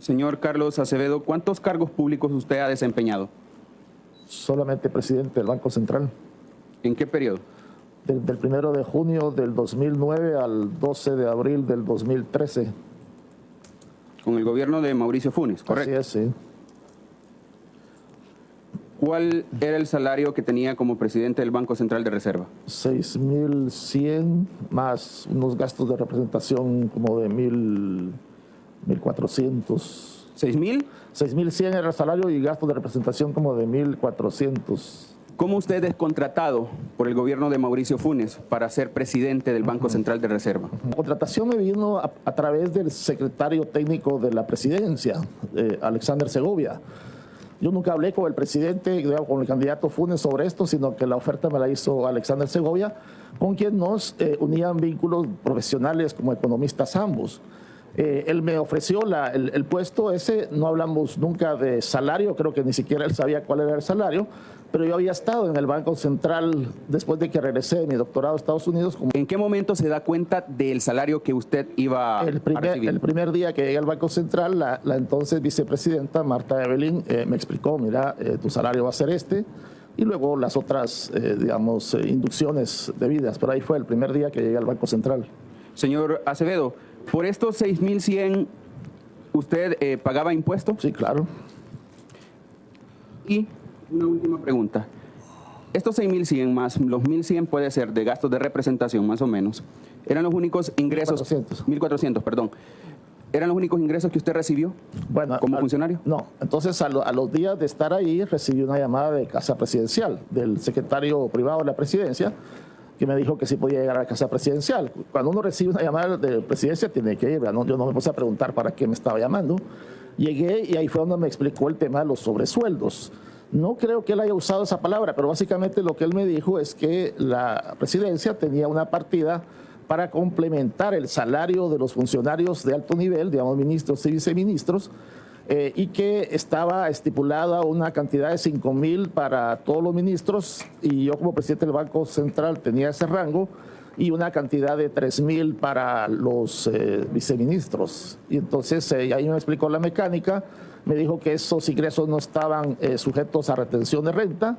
Señor Carlos Acevedo, ¿cuántos cargos públicos usted ha desempeñado? Solamente presidente del Banco Central. ¿En qué periodo? Del 1 de junio del 2009 al 12 de abril del 2013. Con el gobierno de Mauricio Funes, ¿correcto? Así es, sí. ¿Cuál era el salario que tenía como presidente del Banco Central de Reserva? 6.100 más unos gastos de representación como de 1.400. ¿6.000? 6.100 era el salario y gastos de representación como de 1.400. ¿Cómo usted es contratado por el gobierno de Mauricio Funes para ser presidente del Banco Central de Reserva? La contratación me vino a través del secretario técnico de la presidencia, Alexander Segovia. Yo nunca hablé con el presidente, digamos, con el candidato Funes sobre esto, sino que la oferta me la hizo Alexander Segovia, con quien nos unían vínculos profesionales como economistas ambos. Él me ofreció el puesto ese, no hablamos nunca de salario, creo que ni siquiera él sabía cuál era el salario, pero yo había estado en el Banco Central después de que regresé de mi doctorado a Estados Unidos. ¿En qué momento se da cuenta del salario que usted iba a recibir? El primer día que llegué al Banco Central, la entonces vicepresidenta Marta Evelyn me explicó, mira, tu salario va a ser este, y luego las otras, digamos, inducciones debidas. Pero ahí fue el primer día que llegué al Banco Central. Señor Acevedo, ¿por estos 6.100 usted pagaba impuestos? Sí, claro. Y una última pregunta. Estos 6.100 más los 1.100 puede ser de gastos de representación más o menos. ¿Eran los únicos ingresos? 1.400. 1.400, perdón. ¿Eran los únicos ingresos que usted recibió como funcionario? No. Entonces, a los días de estar ahí, recibí una llamada de Casa Presidencial, del secretario privado de la presidencia, que me dijo que sí podía llegar a la Casa Presidencial. Cuando uno recibe una llamada de presidencia, tiene que ir, ¿no? Yo no me puse a preguntar para qué me estaba llamando. Llegué y ahí fue donde me explicó el tema de los sobresueldos. No creo que él haya usado esa palabra, pero básicamente lo que él me dijo es que la presidencia tenía una partida para complementar el salario de los funcionarios de alto nivel, digamos ministros y viceministros, y que estaba estipulada una cantidad de 5.000 para todos los ministros, y yo como presidente del Banco Central tenía ese rango, y una cantidad de 3.000 para los viceministros. Y entonces ahí me explicó la mecánica, me dijo que esos ingresos no estaban sujetos a retención de renta.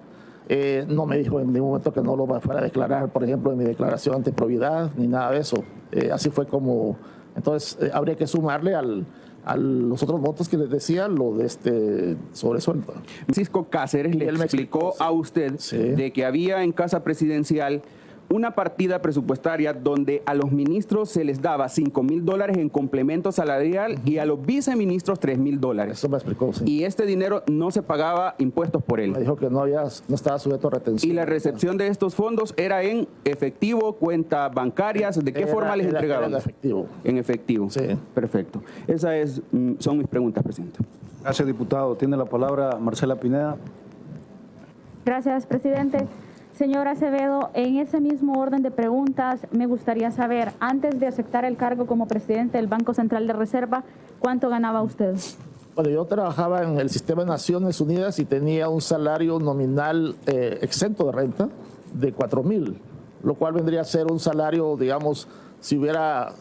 No me dijo en ningún momento que no lo fuera a declarar, por ejemplo, en mi declaración ante probidad, ni nada de eso. Así fue como... Entonces, habría que sumarle a los otros votos que les decía, lo de este sobresueldo. Francisco Cáceres le explicó a usted de que había en Casa Presidencial una partida presupuestaria donde a los ministros se les daba $5.000 en complemento salarial y a los viceministros $3.000. Eso me explicó, sí. Y este dinero no se pagaba impuestos por él. Me dijo que no estaba sujeto a retención. Y la recepción de estos fondos era en efectivo, cuentas bancarias. ¿De qué forma les entregaban? En efectivo. En efectivo. Sí. Perfecto. Esas son mis preguntas, presidente. Gracias, diputado. Tiene la palabra Marcela Pineda. Gracias, presidente. Señor Acevedo, en ese mismo orden de preguntas, me gustaría saber, antes de aceptar el cargo como presidente del Banco Central de Reserva, ¿cuánto ganaba usted? Bueno, yo trabajaba en el sistema de Naciones Unidas y tenía un salario nominal exento de renta de 4.000, lo cual vendría a ser un salario, digamos, si hubiera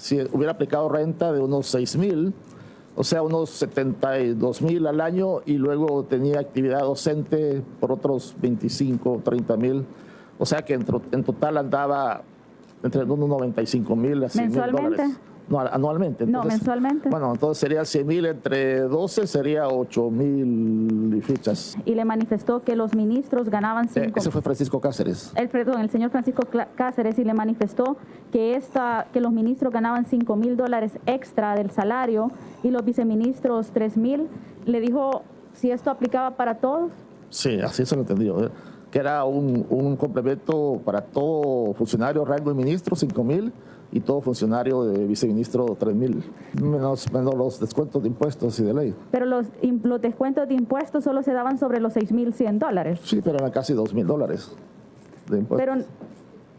aplicado renta de unos 6.000, o sea, unos 72.000 al año, y luego tenía actividad docente por otros 25, 30.000. O sea que en total andaba entre unos 95.000 a 100.000 dólares. No, anualmente. Entonces, no, mensualmente. Bueno, entonces sería 100.000 entre 12, sería 8.000 y fichas. Y le manifestó que los ministros ganaban 5. Ese fue Francisco Cáceres. El señor Francisco Cáceres, y le manifestó que los ministros ganaban $5.000 extra del salario y los viceministros 3.000. ¿Le dijo si esto aplicaba para todos? Sí, así se lo entendió. Que era un complemento para todo funcionario, rango y ministro, 5.000, y todo funcionario de viceministro, 3.000, menos los descuentos de impuestos y de ley. Pero los descuentos de impuestos solo se daban sobre los $6.100. Sí, pero eran casi $2.000 de impuestos. Pero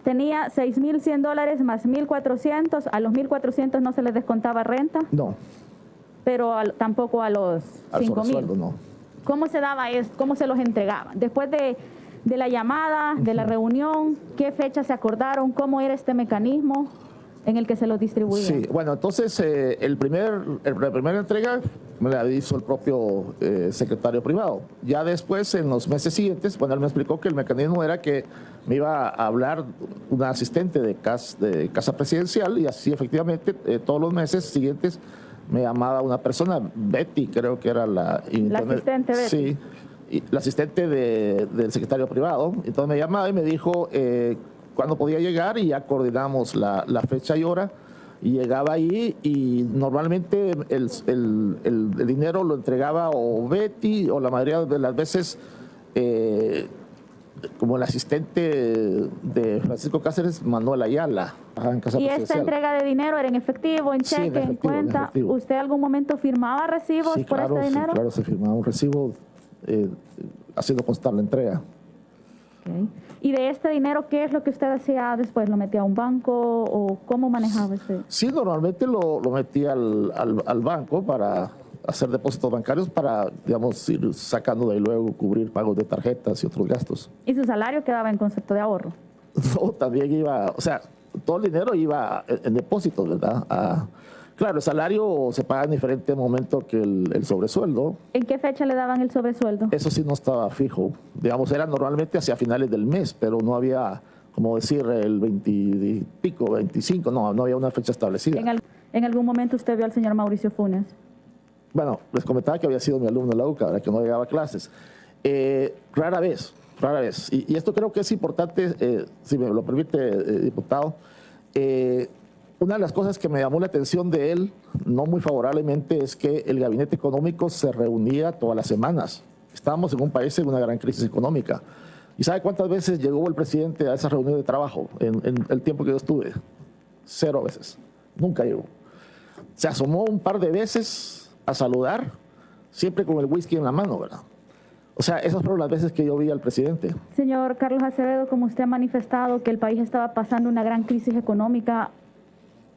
tenía $6.100 más 1.400, a los 1.400 no se les descontaba renta. No. Pero tampoco a los 5.000. No. ¿Cómo se daba esto? ¿Cómo se los entregaba? Después de la llamada, de la reunión, ¿qué fechas se acordaron? ¿Cómo era este mecanismo en el que se los distribuía? Sí, bueno, entonces la primera entrega me la hizo el propio secretario privado. Ya después, en los meses siguientes, bueno, él me explicó que el mecanismo era que me iba a hablar una asistente de casa presidencial y así efectivamente todos los meses siguientes me llamaba una persona, Betty, creo que era la asistente Betty. Sí, y la asistente del secretario privado. Entonces me llamaba y me dijo cuándo podía llegar y ya coordinamos la fecha y hora. Y llegaba ahí y normalmente el dinero lo entregaba o Betty o la mayoría de las veces como el asistente de Francisco Cáceres, Manuel Ayala. En casa ¿Y esta presidencial. entrega de dinero era en efectivo, en Sí, cheque, en cuenta? efectivo. ¿Usted algún momento firmaba recibos Sí, por claro, este dinero? Sí, claro, se firmaba un recibo haciendo constar la entrega. Ok. ¿Y de este dinero qué es lo que usted hacía después? ¿Lo metía a un banco o cómo manejaba este? Sí, normalmente lo metía al banco para hacer depósitos bancarios para, digamos, ir sacando de ahí luego cubrir pagos de tarjetas y otros gastos. ¿Y su salario quedaba en concepto de ahorro? No, también iba, o sea, todo el dinero iba en depósitos, ¿verdad? Claro, el salario se paga en diferente momento que el sobresueldo. ¿En qué fecha le daban el sobresueldo? Eso sí no estaba fijo. Digamos, era normalmente hacia finales del mes, pero no había, como decir, el 20 y pico, 25, no había una fecha establecida. ¿En algún momento usted vio al señor Mauricio Funes? Bueno, les comentaba que había sido mi alumno en la UCA, que no llegaba a clases. Rara vez. Y esto creo que es importante, si me lo permite, diputado. Una de las cosas que me llamó la atención de él, no muy favorablemente, es que el gabinete económico se reunía todas las semanas. Estábamos en un país en una gran crisis económica. ¿Y sabe cuántas veces llegó el presidente a esa reunión de trabajo en el tiempo que yo estuve? 0 veces. Nunca llegó. Se asomó un par de veces a saludar, siempre con el whisky en la mano, ¿verdad? O sea, esas fueron las veces que yo vi al presidente. Señor Carlos Acevedo, como usted ha manifestado que el país estaba pasando una gran crisis económica,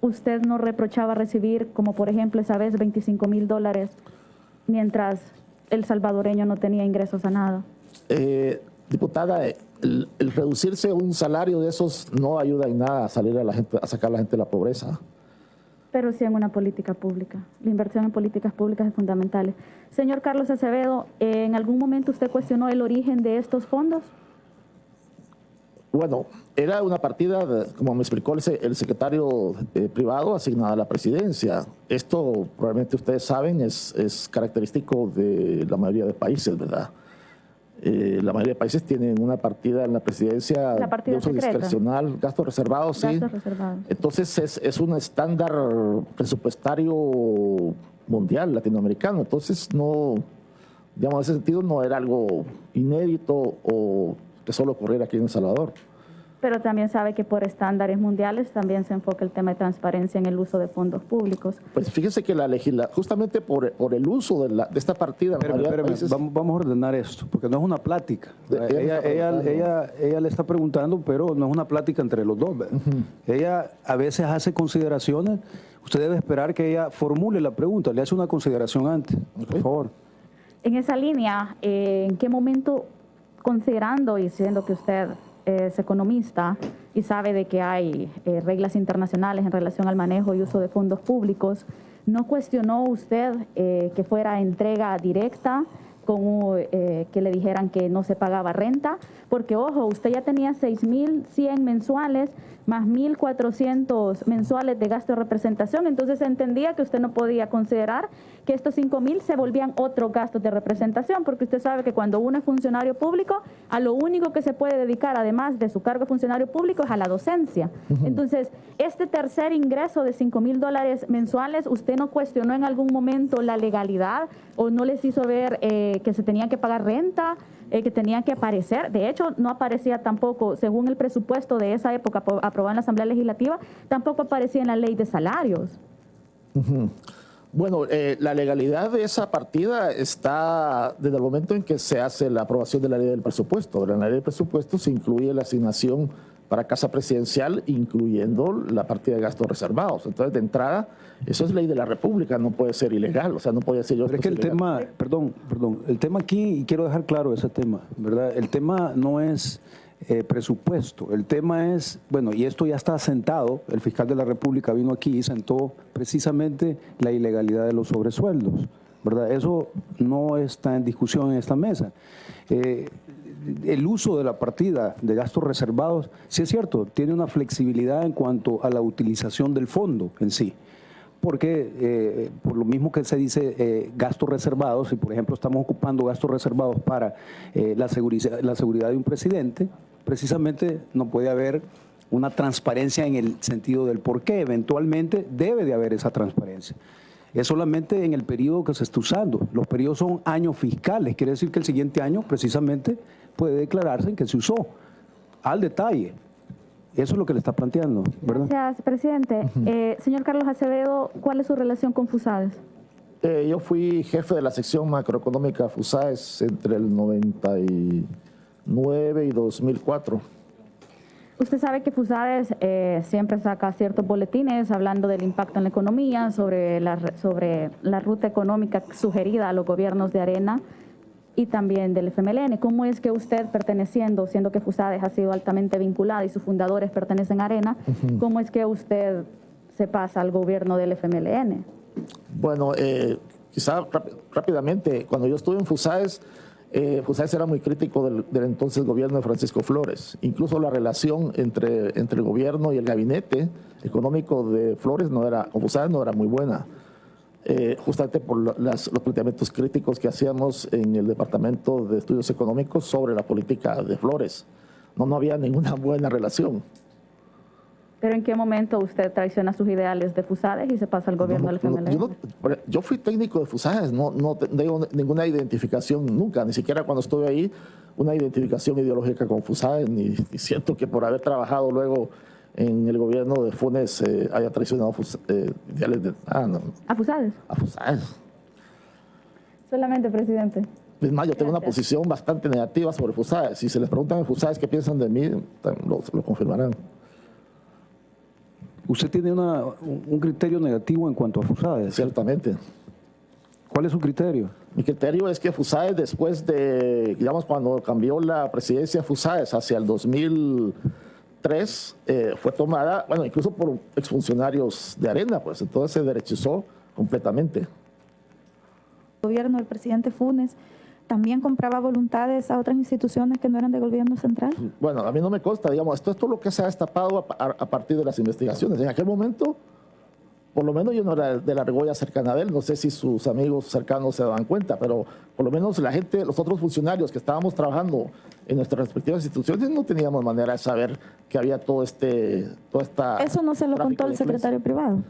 ¿usted no reprochaba recibir, como por ejemplo esa vez, $25,000 mientras el salvadoreño no tenía ingresos a nada? Diputada, el reducirse un salario de esos no ayuda en nada a salir a sacar a la gente de la pobreza. Pero sí en una política pública. La inversión en políticas públicas es fundamental. Señor Carlos Acevedo, ¿en algún momento usted cuestionó el origen de estos fondos? Bueno, era una partida, como me explicó el secretario privado, asignada a la presidencia. Esto, probablemente ustedes saben, es característico de la mayoría de países, ¿verdad? La mayoría de países tienen una partida en la presidencia de uso discrecional, gastos reservados, sí. Gastos reservados. Entonces es un estándar presupuestario mundial, latinoamericano. Entonces no, digamos, en ese sentido no era algo inédito o que solo ocurriera aquí en El Salvador. Pero también sabe que por estándares mundiales también se enfoca el tema de transparencia en el uso de fondos públicos. Pues fíjese que justamente por el uso de esta partida... Vamos a ordenar esto, porque no es una plática. Ella le está preguntando, pero no es una plática entre los dos. Ella a veces hace consideraciones. Usted debe esperar que ella formule la pregunta. Le hace una consideración antes, por favor. En esa línea, ¿en qué momento, considerando y siendo que usted es economista y sabe de que hay reglas internacionales en relación al manejo y uso de fondos públicos, ¿no cuestionó usted que fuera entrega directa, como que le dijeran que no se pagaba renta? Porque, ojo, usted ya tenía 6,100 mensuales más 1,400 mensuales de gasto de representación, entonces se entendía que usted no podía considerar que estos 5,000 se volvían otros gastos de representación, porque usted sabe que cuando uno es funcionario público, a lo único que se puede dedicar, además de su cargo de funcionario público, es a la docencia. Entonces, este tercer ingreso de $5,000 mensuales, ¿usted no cuestionó en algún momento la legalidad o no les hizo ver que se tenía que pagar renta, que tenían que aparecer? De hecho, no aparecía tampoco, según el presupuesto de esa época aprobado en la Asamblea Legislativa, tampoco aparecía en la ley de salarios. Bueno, la legalidad de esa partida está desde el momento en que se hace la aprobación de la ley del presupuesto. En la ley del presupuesto se incluye la asignación para casa presidencial, incluyendo la partida de gastos reservados. Entonces, de entrada, eso es ley de la República, no puede ser ilegal. O sea, no puede ser yo. Pero es que el tema, perdón, el tema aquí, y quiero dejar claro ese tema, ¿verdad? El tema no es presupuesto, el tema es, bueno, y esto ya está sentado, el fiscal de la República vino aquí y sentó precisamente la ilegalidad de los sobresueldos, ¿verdad? Eso no está en discusión en esta mesa. El uso de la partida de gastos reservados, sí es cierto, tiene una flexibilidad en cuanto a la utilización del fondo en sí. Porque por lo mismo que se dice gastos reservados, si por ejemplo estamos ocupando gastos reservados para la seguridad de un presidente, precisamente no puede haber una transparencia en el sentido del por qué. Eventualmente debe de haber esa transparencia. Es solamente en el periodo que se está usando. Los periodos son años fiscales, quiere decir que el siguiente año precisamente puede declararse en que se usó al detalle. Eso es lo que le está planteando, ¿verdad? Gracias, presidente. Señor Carlos Acevedo, ¿cuál es su relación con FUSAES? Yo fui jefe de la sección macroeconómica FUSAES entre el 99 y 2004. Usted sabe que FUSAES siempre saca ciertos boletines hablando del impacto en la economía, sobre la ruta económica sugerida a los gobiernos de Arena y también del FMLN. ¿Cómo es que usted, siendo que FUSAES ha sido altamente vinculada y sus fundadores pertenecen a Arena, cómo es que usted se pasa al gobierno del FMLN? Bueno, quizá rápidamente, cuando yo estuve en FUSAES, FUSAES era muy crítico del entonces gobierno de Francisco Flores. Incluso la relación entre el gobierno y el gabinete económico de Flores con FUSAES no era muy buena. Justamente por los planteamientos críticos que hacíamos en el Departamento de Estudios Económicos sobre la política de Flores. No había ninguna buena relación. ¿Pero en qué momento usted traiciona sus ideales de FUSAES y se pasa al gobierno del FMLN? Yo fui técnico de FUSAES, no tengo ninguna identificación nunca, ni siquiera cuando estuve ahí, una identificación ideológica con FUSAES, ni siento que por haber trabajado luego en el gobierno de Funes haya traicionado ideales de... ¿A FUSAES? A FUSAES. Solamente, presidente. Es más, yo tengo una posición bastante negativa sobre FUSAES. Si se les preguntan a FUSAES qué piensan de mí, lo confirmarán. ¿Usted tiene un criterio negativo en cuanto a FUSAES? Ciertamente. ¿Cuál es su criterio? Mi criterio es que FUSAES, después de, digamos, cuando cambió la presidencia de FUSAES hacia el 2003, fue tomada, bueno, incluso por exfuncionarios de Arena, pues entonces se derechizó completamente. El gobierno del presidente Funes también compraba voluntades a otras instituciones que no eran del gobierno central. Bueno, a mí no me consta, digamos, esto es todo lo que se ha destapado a partir de las investigaciones. En aquel momento, por lo menos yo no era de la argolla cercana a él, no sé si sus amigos cercanos se daban cuenta, pero por lo menos la gente, los otros funcionarios que estábamos trabajando en nuestras respectivas instituciones, no teníamos manera de saber que había toda esta... ¿Eso no se lo contó el secretario privado?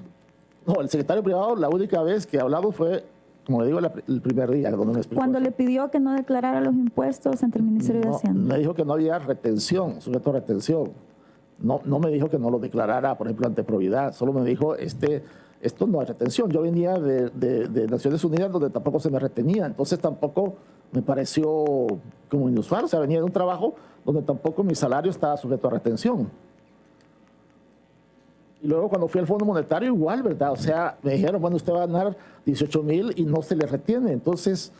No, el secretario privado, la única vez que hablamos fue, como le digo, el primer día, donde me explicó. Cuando eso. le pidió que no declarara los impuestos ante el Ministerio de Hacienda. Me dijo que no había retención, sujeto a retención. No me dijo que no lo declarara, por ejemplo, ante probidad. Solo me dijo, esto no es retención. Yo venía de Naciones Unidas, donde tampoco se me retenía. Entonces tampoco me pareció como inusual. O sea, venía de un trabajo donde tampoco mi salario estaba sujeto a retención. Y luego cuando fui al Fondo Monetario, igual, ¿verdad? O sea, me dijeron, bueno, usted va a ganar 18,000 y no se le retiene. Entonces,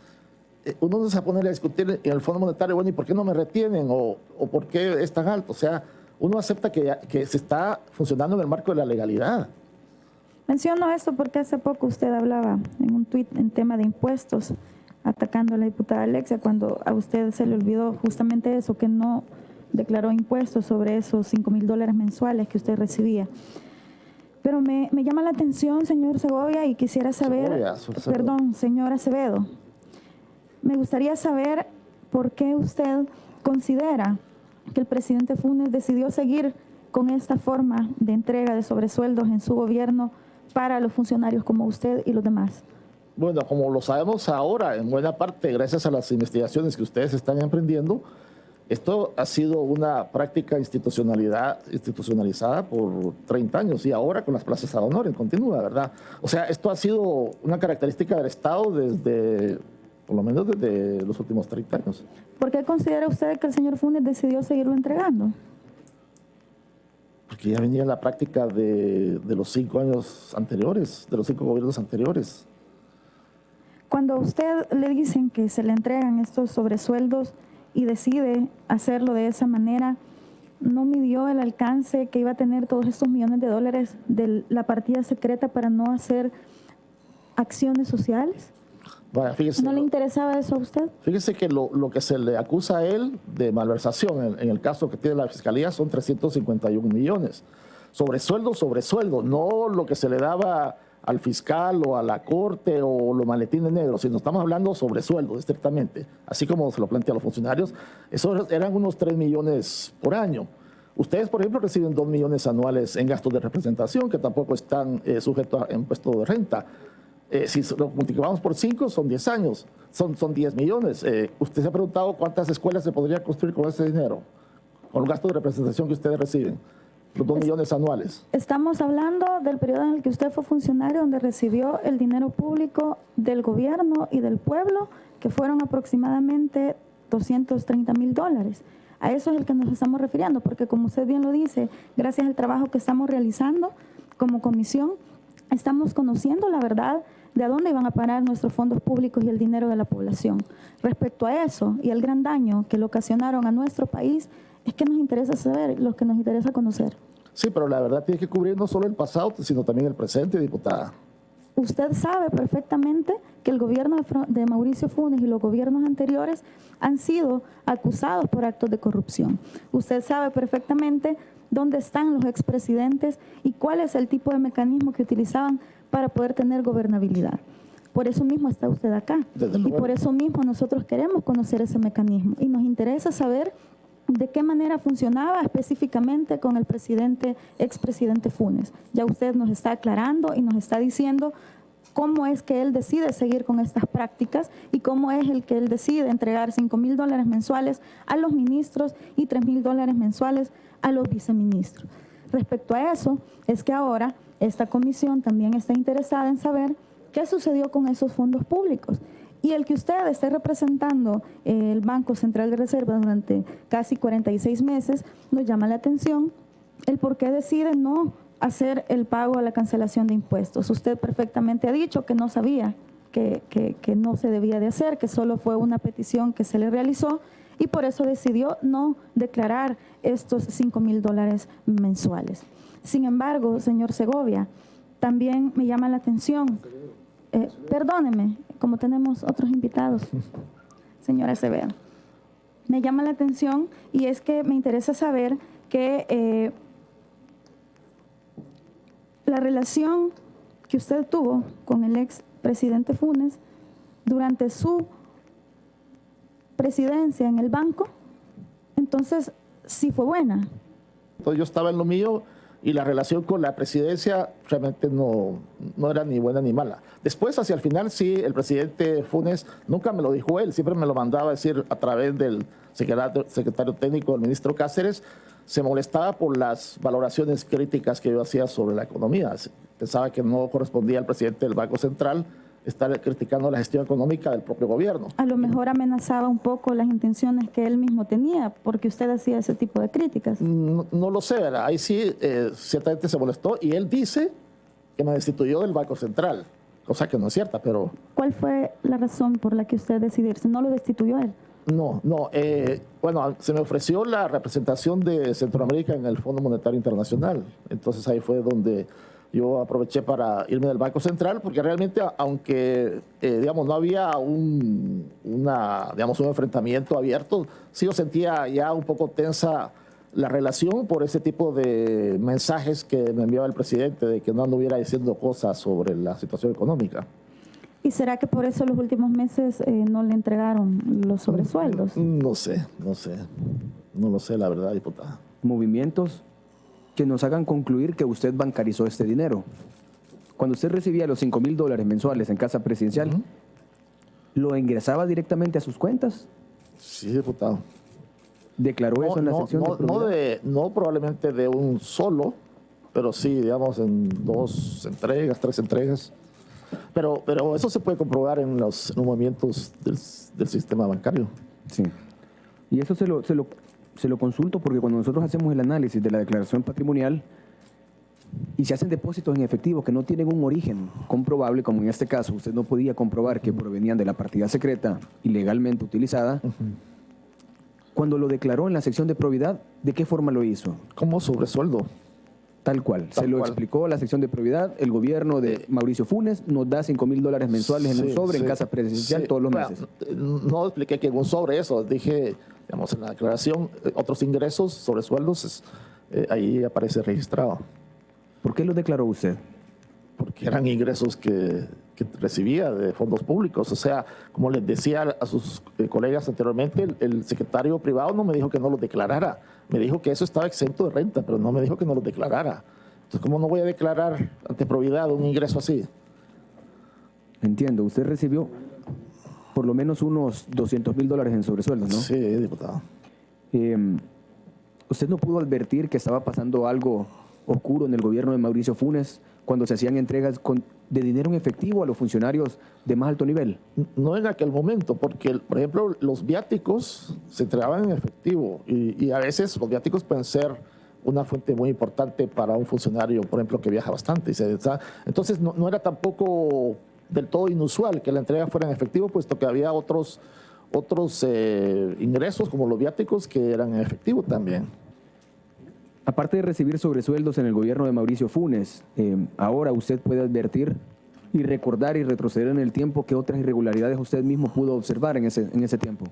uno no se va a poner a discutir en el Fondo Monetario, bueno, ¿y por qué no me retienen? ¿O por qué es tan alto? O sea, uno acepta que se está funcionando en el marco de la legalidad. Menciono esto porque hace poco usted hablaba en un tuit en tema de impuestos, atacando a la diputada Alexia, cuando a usted se le olvidó justamente eso, que no declaró impuestos sobre esos $5,000 mensuales que usted recibía. Pero me llama la atención, señor Segovia, y quisiera saber, señor Acevedo, me gustaría saber por qué usted considera que el presidente Funes decidió seguir con esta forma de entrega de sobresueldos en su gobierno para los funcionarios como usted y los demás. Bueno, como lo sabemos ahora, en buena parte, gracias a las investigaciones que ustedes están emprendiendo, esto ha sido una práctica institucionalizada por 30 años y ahora con las plazas ad honorem continúa, ¿verdad? O sea, esto ha sido una característica del Estado por lo menos desde los últimos 30 años. ¿Por qué considera usted que el señor Funes decidió seguirlo entregando? Porque ya venía la práctica de los 5 años anteriores, de los 5 gobiernos anteriores. Cuando a usted le dicen que se le entregan estos sobresueldos y decide hacerlo de esa manera, ¿no midió el alcance que iba a tener todos estos millones de dólares de la partida secreta para no hacer acciones sociales? Vaya, fíjese, ¿No le interesaba eso a usted? fíjese que lo que se le acusa a él de malversación en el caso que tiene la Fiscalía son 351 millones. Sobre sueldo, no lo que se le daba al fiscal o a la corte o los maletines negros, sino estamos hablando sobre sueldo estrictamente, así como se lo plantea a los funcionarios. Eso eran unos 3 millones por año. Ustedes, por ejemplo, reciben 2 millones anuales en gastos de representación, que tampoco están sujetos a impuesto de renta. Si lo multiplicamos por 5, son 10 años, son 10 millones. ¿Usted se ha preguntado cuántas escuelas se podría construir con ese dinero? Con el gasto de representación que ustedes reciben, los 2 millones anuales. Estamos hablando del periodo en el que usted fue funcionario, donde recibió el dinero público del gobierno y del pueblo, que fueron aproximadamente $230,000. A eso es el que nos estamos refiriendo, porque como usted bien lo dice, gracias al trabajo que estamos realizando como comisión, estamos conociendo la verdad de a dónde iban a parar nuestros fondos públicos y el dinero de la población. Respecto a eso y el gran daño que le ocasionaron a nuestro país, es que nos interesa saber, lo que nos interesa conocer. Sí, pero la verdad tiene que cubrir no solo el pasado, sino también el presente, diputada. Usted sabe perfectamente que el gobierno de Mauricio Funes y los gobiernos anteriores han sido acusados por actos de corrupción. Usted sabe perfectamente dónde están los expresidentes y cuál es el tipo de mecanismo que utilizaban para poder tener gobernabilidad. Por eso mismo está usted acá. Y por eso mismo nosotros queremos conocer ese mecanismo. Y nos interesa saber de qué manera funcionaba específicamente con el expresidente Funes. Ya usted nos está aclarando y nos está diciendo cómo es que él decide seguir con estas prácticas y cómo es el que él decide entregar $5,000 mensuales a los ministros y $3,000 mensuales a los viceministros. Respecto a eso, es que ahora esta comisión también está interesada en saber qué sucedió con esos fondos públicos. Y el que usted esté representando el Banco Central de Reserva durante casi 46 meses nos llama la atención el por qué decide no hacer el pago a la cancelación de impuestos. Usted perfectamente ha dicho que no sabía que no se debía de hacer, que solo fue una petición que se le realizó y por eso decidió no declarar estos $5,000 mensuales. Sin embargo, señor Segovia, también me llama la atención, perdóneme, como tenemos otros invitados, señora Acevedo, me llama la atención y es que me interesa saber que la relación que usted tuvo con el expresidente Funes durante su presidencia en el banco, entonces sí fue buena. Entonces yo estaba en lo mío y la relación con la presidencia realmente no era ni buena ni mala. Después, hacia el final, sí, el presidente Funes nunca me lo dijo él, siempre me lo mandaba a decir a través del secretario técnico, el ministro Cáceres. Se molestaba por las valoraciones críticas que yo hacía sobre la economía. Pensaba que no correspondía al presidente del Banco Central estar criticando la gestión económica del propio gobierno. A lo mejor amenazaba un poco las intenciones que él mismo tenía, porque usted hacía ese tipo de críticas. No lo sé, ¿verdad? Ahí sí, ciertamente se molestó y él dice que me destituyó del Banco Central, cosa que no es cierta, pero... ¿Cuál fue la razón por la que usted decidió irse? ¿No lo destituyó él? No, bueno, se me ofreció la representación de Centroamérica en el Fondo Monetario Internacional, entonces ahí fue donde yo aproveché para irme del Banco Central, porque realmente, aunque, digamos, no había un enfrentamiento abierto, sí yo sentía ya un poco tensa la relación por ese tipo de mensajes que me enviaba el presidente, de que no anduviera diciendo cosas sobre la situación económica. ¿Y será que por eso los últimos meses no le entregaron los sobresueldos? No lo sé, la verdad, diputada. Movimientos que nos hagan concluir que usted bancarizó este dinero. Cuando usted recibía los $5,000 mensuales en Casa Presidencial, ¿lo ingresaba directamente a sus cuentas? Sí, diputado. ¿Declaró eso en la sección de probidad? No probablemente de un solo, pero sí, digamos, en 2 entregas, 3 entregas. Pero eso se puede comprobar en los movimientos del sistema bancario. Sí. Y eso se lo consulto porque cuando nosotros hacemos el análisis de la declaración patrimonial y se hacen depósitos en efectivo que no tienen un origen comprobable, como en este caso usted no podía comprobar que provenían de la partida secreta ilegalmente utilizada, cuando lo declaró en la sección de probidad, ¿de qué forma lo hizo? Como sobresueldo. Tal cual. Se Tal lo cual. explicó la sección de probidad. El gobierno de Mauricio Funes nos da $5,000 mensuales en un Sí, sobre en sí, casa presidencial sí. todos los Bueno, meses. no expliqué que en un sobre eso, dije, digamos, en la declaración, otros ingresos sobre sueldos, ahí aparece registrado, ¿Por qué lo declaró usted? porque eran ingresos que recibía de fondos públicos. O sea, como les decía a sus colegas anteriormente, el secretario privado no me dijo que no los declarara, me dijo que eso estaba exento de renta, pero no me dijo que no los declarara. Entonces, ¿cómo no voy a declarar ante probidad un ingreso así? Entiendo. Usted recibió por lo menos unos $200,000 en sobresueldos, ¿no? Sí, diputado. ¿Usted no pudo advertir que estaba pasando algo oscuro en el gobierno de Mauricio Funes cuando se hacían entregas de dinero en efectivo a los funcionarios de más alto nivel? No en aquel momento, porque, por ejemplo, los viáticos se entregaban en efectivo y a veces los viáticos pueden ser una fuente muy importante para un funcionario, por ejemplo, que viaja bastante. Entonces, no era tampoco del todo inusual que la entrega fuera en efectivo, puesto que había otros ingresos, como los viáticos, que eran en efectivo también. Aparte de recibir sobresueldos en el gobierno de Mauricio Funes, ahora usted puede advertir y recordar y retroceder en el tiempo que otras irregularidades usted mismo pudo observar en ese tiempo.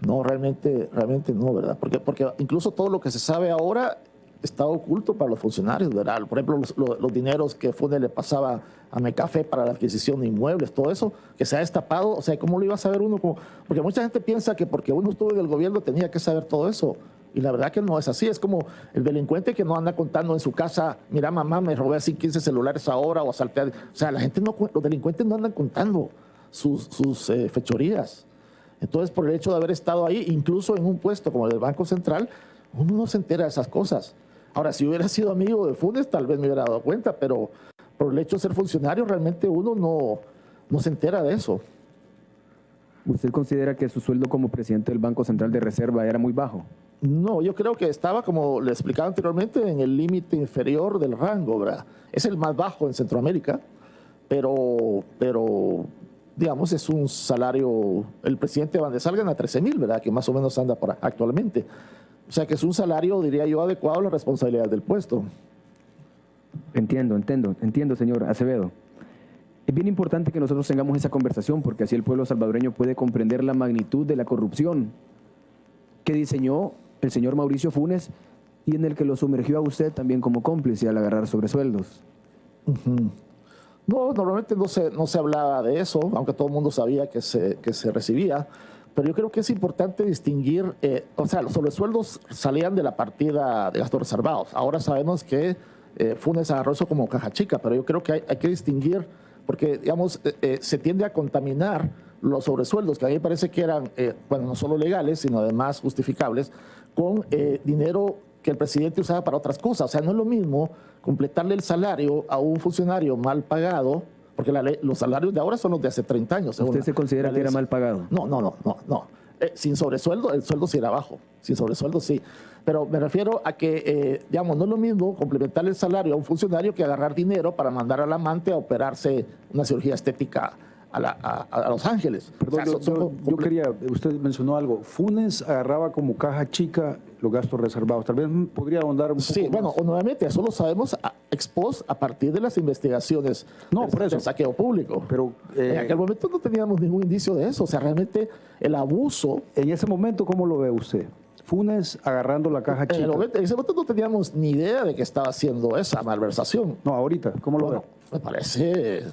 No, realmente no, ¿verdad? Porque incluso todo lo que se sabe ahora está oculto para los funcionarios, ¿verdad? Por ejemplo, los dineros que Funes le pasaba a Mecafé para la adquisición de inmuebles, todo eso que se ha destapado. O sea, ¿cómo lo iba a saber uno? Porque mucha gente piensa que porque uno estuvo en el gobierno tenía que saber todo eso. Y la verdad que no es así. Es como el delincuente que no anda contando en su casa, mira, mamá, me robé así 15 celulares ahora o asalté. O sea, los delincuentes no andan contando sus fechorías. Entonces, por el hecho de haber estado ahí, incluso en un puesto como el del Banco Central, uno no se entera de esas cosas. Ahora, si hubiera sido amigo de Funes, tal vez me hubiera dado cuenta, pero por el hecho de ser funcionario, realmente uno no se entera de eso. ¿Usted considera que su sueldo como presidente del Banco Central de Reserva era muy bajo? No, yo creo que estaba, como le explicaba anteriormente, en el límite inferior del rango, ¿verdad? Es el más bajo en Centroamérica, pero digamos, es un salario, el presidente Van de Sar gana 13,000, ¿verdad? Que más o menos anda por actualmente. O sea que es un salario, diría yo, adecuado a las responsabilidades del puesto. Entiendo, señor Acevedo. Es bien importante que nosotros tengamos esa conversación porque así el pueblo salvadoreño puede comprender la magnitud de la corrupción que diseñó el señor Mauricio Funes y en el que lo sumergió a usted también como cómplice al agarrar sobresueldos. No, normalmente no se hablaba de eso, aunque todo el mundo sabía que se recibía. Pero yo creo que es importante distinguir, o sea, los sobresueldos salían de la partida de gastos reservados. Ahora sabemos que Funes agarró eso como caja chica, pero yo creo que hay que distinguir, porque, digamos, se tiende a contaminar los sobresueldos, que a mí me parece que eran, bueno, no solo legales, sino además justificables, con dinero que el presidente usaba para otras cosas. O sea, no es lo mismo completarle el salario a un funcionario mal pagado, porque los salarios de ahora son los de hace 30 años. ¿Usted se considera que era mal pagado? No. Sin sobresueldo, el sueldo sí era bajo. Sin sobresueldo sí. Pero me refiero a que, digamos, no es lo mismo complementarle el salario a un funcionario que agarrar dinero para mandar al amante a operarse una cirugía estética a Los Ángeles. Perdón, O sea, yo quería, usted mencionó algo. Funes agarraba como caja chica los gastos reservados. Tal vez podría ahondar un poco Sí, bueno, más. nuevamente, eso lo sabemos ex post a partir de las investigaciones del saqueo público. Pero en aquel momento no teníamos ningún indicio de eso. O sea, realmente el abuso. en ese momento, ¿cómo lo ve usted? Funes agarrando la caja chica. En ese momento no teníamos ni idea de que estaba haciendo esa malversación. No, ahorita, ¿cómo lo Bueno, ve? me parece.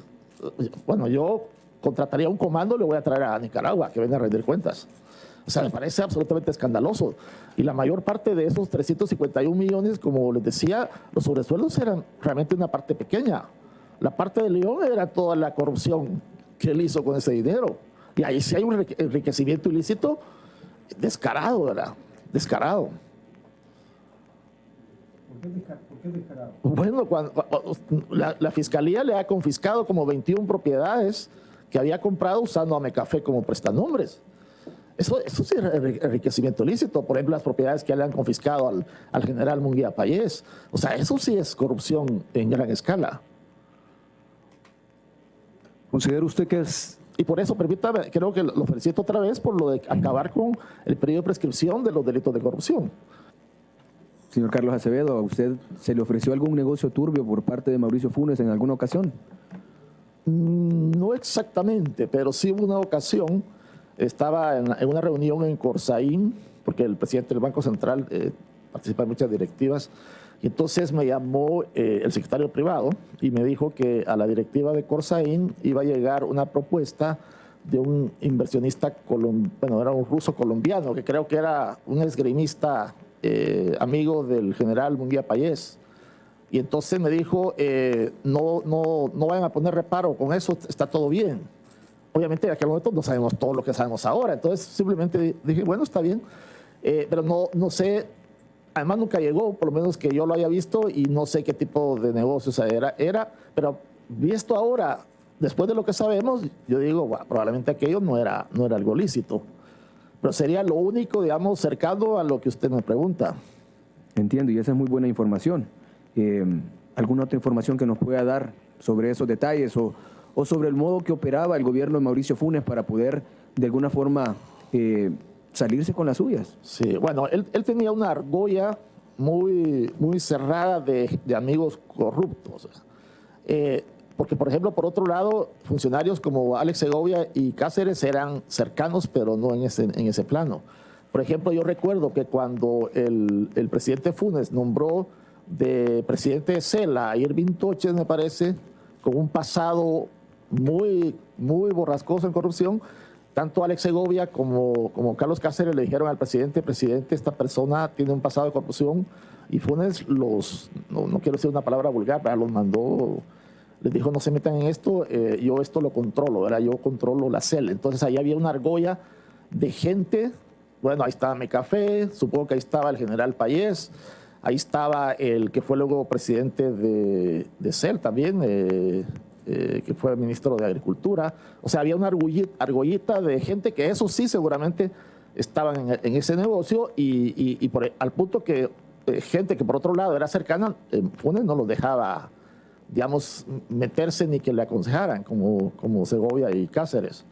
Bueno, yo contrataría un comando y le voy a traer a Nicaragua que venga a rendir cuentas. O sea, me parece absolutamente escandaloso. Y la mayor parte de esos 351 millones, como les decía, los sobresueldos eran realmente una parte pequeña. La parte de León era toda la corrupción que él hizo con ese dinero. Y ahí sí hay un enriquecimiento ilícito descarado, ¿verdad? Descarado. ¿Por qué descarado? Bueno, la fiscalía le ha confiscado como 21 propiedades que había comprado usando a Mecafé como prestanombres. Eso sí es enriquecimiento ilícito. Por ejemplo, las propiedades que le han confiscado al general Munguía Payés. O sea, eso sí es corrupción en gran escala. ¿Considera usted que es Y por eso, permítame, creo que lo felicito otra vez por lo de acabar con el periodo de prescripción de los delitos de corrupción. Señor Carlos Acevedo, ¿a usted se le ofreció algún negocio turbio por parte de Mauricio Funes en alguna ocasión? No exactamente, pero sí hubo una ocasión, estaba en una reunión en Corsaín, porque el presidente del Banco Central participa en muchas directivas, y entonces me llamó el secretario privado y me dijo que a la directiva de Corsaín iba a llegar una propuesta de un inversionista, bueno, era un ruso colombiano, que creo que era un esgrimista amigo del general Munguía Payés. Y entonces me dijo, no vayan a poner reparo con eso, está todo bien. Obviamente en aquel momento no sabemos todo lo que sabemos ahora, entonces simplemente dije, bueno, está bien, pero no sé, además nunca llegó, por lo menos que yo lo haya visto, y no sé qué tipo de negocio era, pero visto ahora, después de lo que sabemos, yo digo, bueno, probablemente aquello no era algo lícito, pero sería lo único, digamos, cercano a lo que usted me pregunta. Entiendo, y esa es muy buena información. ¿Alguna otra información que nos pueda dar sobre esos detalles o sobre el modo que operaba el gobierno de Mauricio Funes para poder, de alguna forma, salirse con las suyas? Sí, bueno, él tenía una argolla muy cerrada de amigos corruptos. Porque, por ejemplo, por otro lado, funcionarios como Alex Segovia y Cáceres eran cercanos, pero no en ese plano. Por ejemplo, yo recuerdo que cuando el presidente Funes nombró de presidente de CELA a Irving Toches, me parece, con un pasado muy borrascoso en corrupción, tanto Alex Segovia como Carlos Cáceres le dijeron al presidente, esta persona tiene un pasado de corrupción, y Funes no quiero decir una palabra vulgar, pero los mandó, les dijo, no se metan en esto, yo esto lo controlo, ¿verdad? Yo controlo la CEL. Entonces ahí había una argolla de gente, bueno, ahí estaba Mecafé, supongo que ahí estaba el general Payés, ahí estaba el que fue luego presidente de CEL también, que fue ministro de Agricultura. O sea, había una argollita de gente que eso sí seguramente estaban en ese negocio, y al punto que gente que por otro lado era cercana, Funes no los dejaba, digamos, meterse ni que le aconsejaran, como Segovia y Cáceres.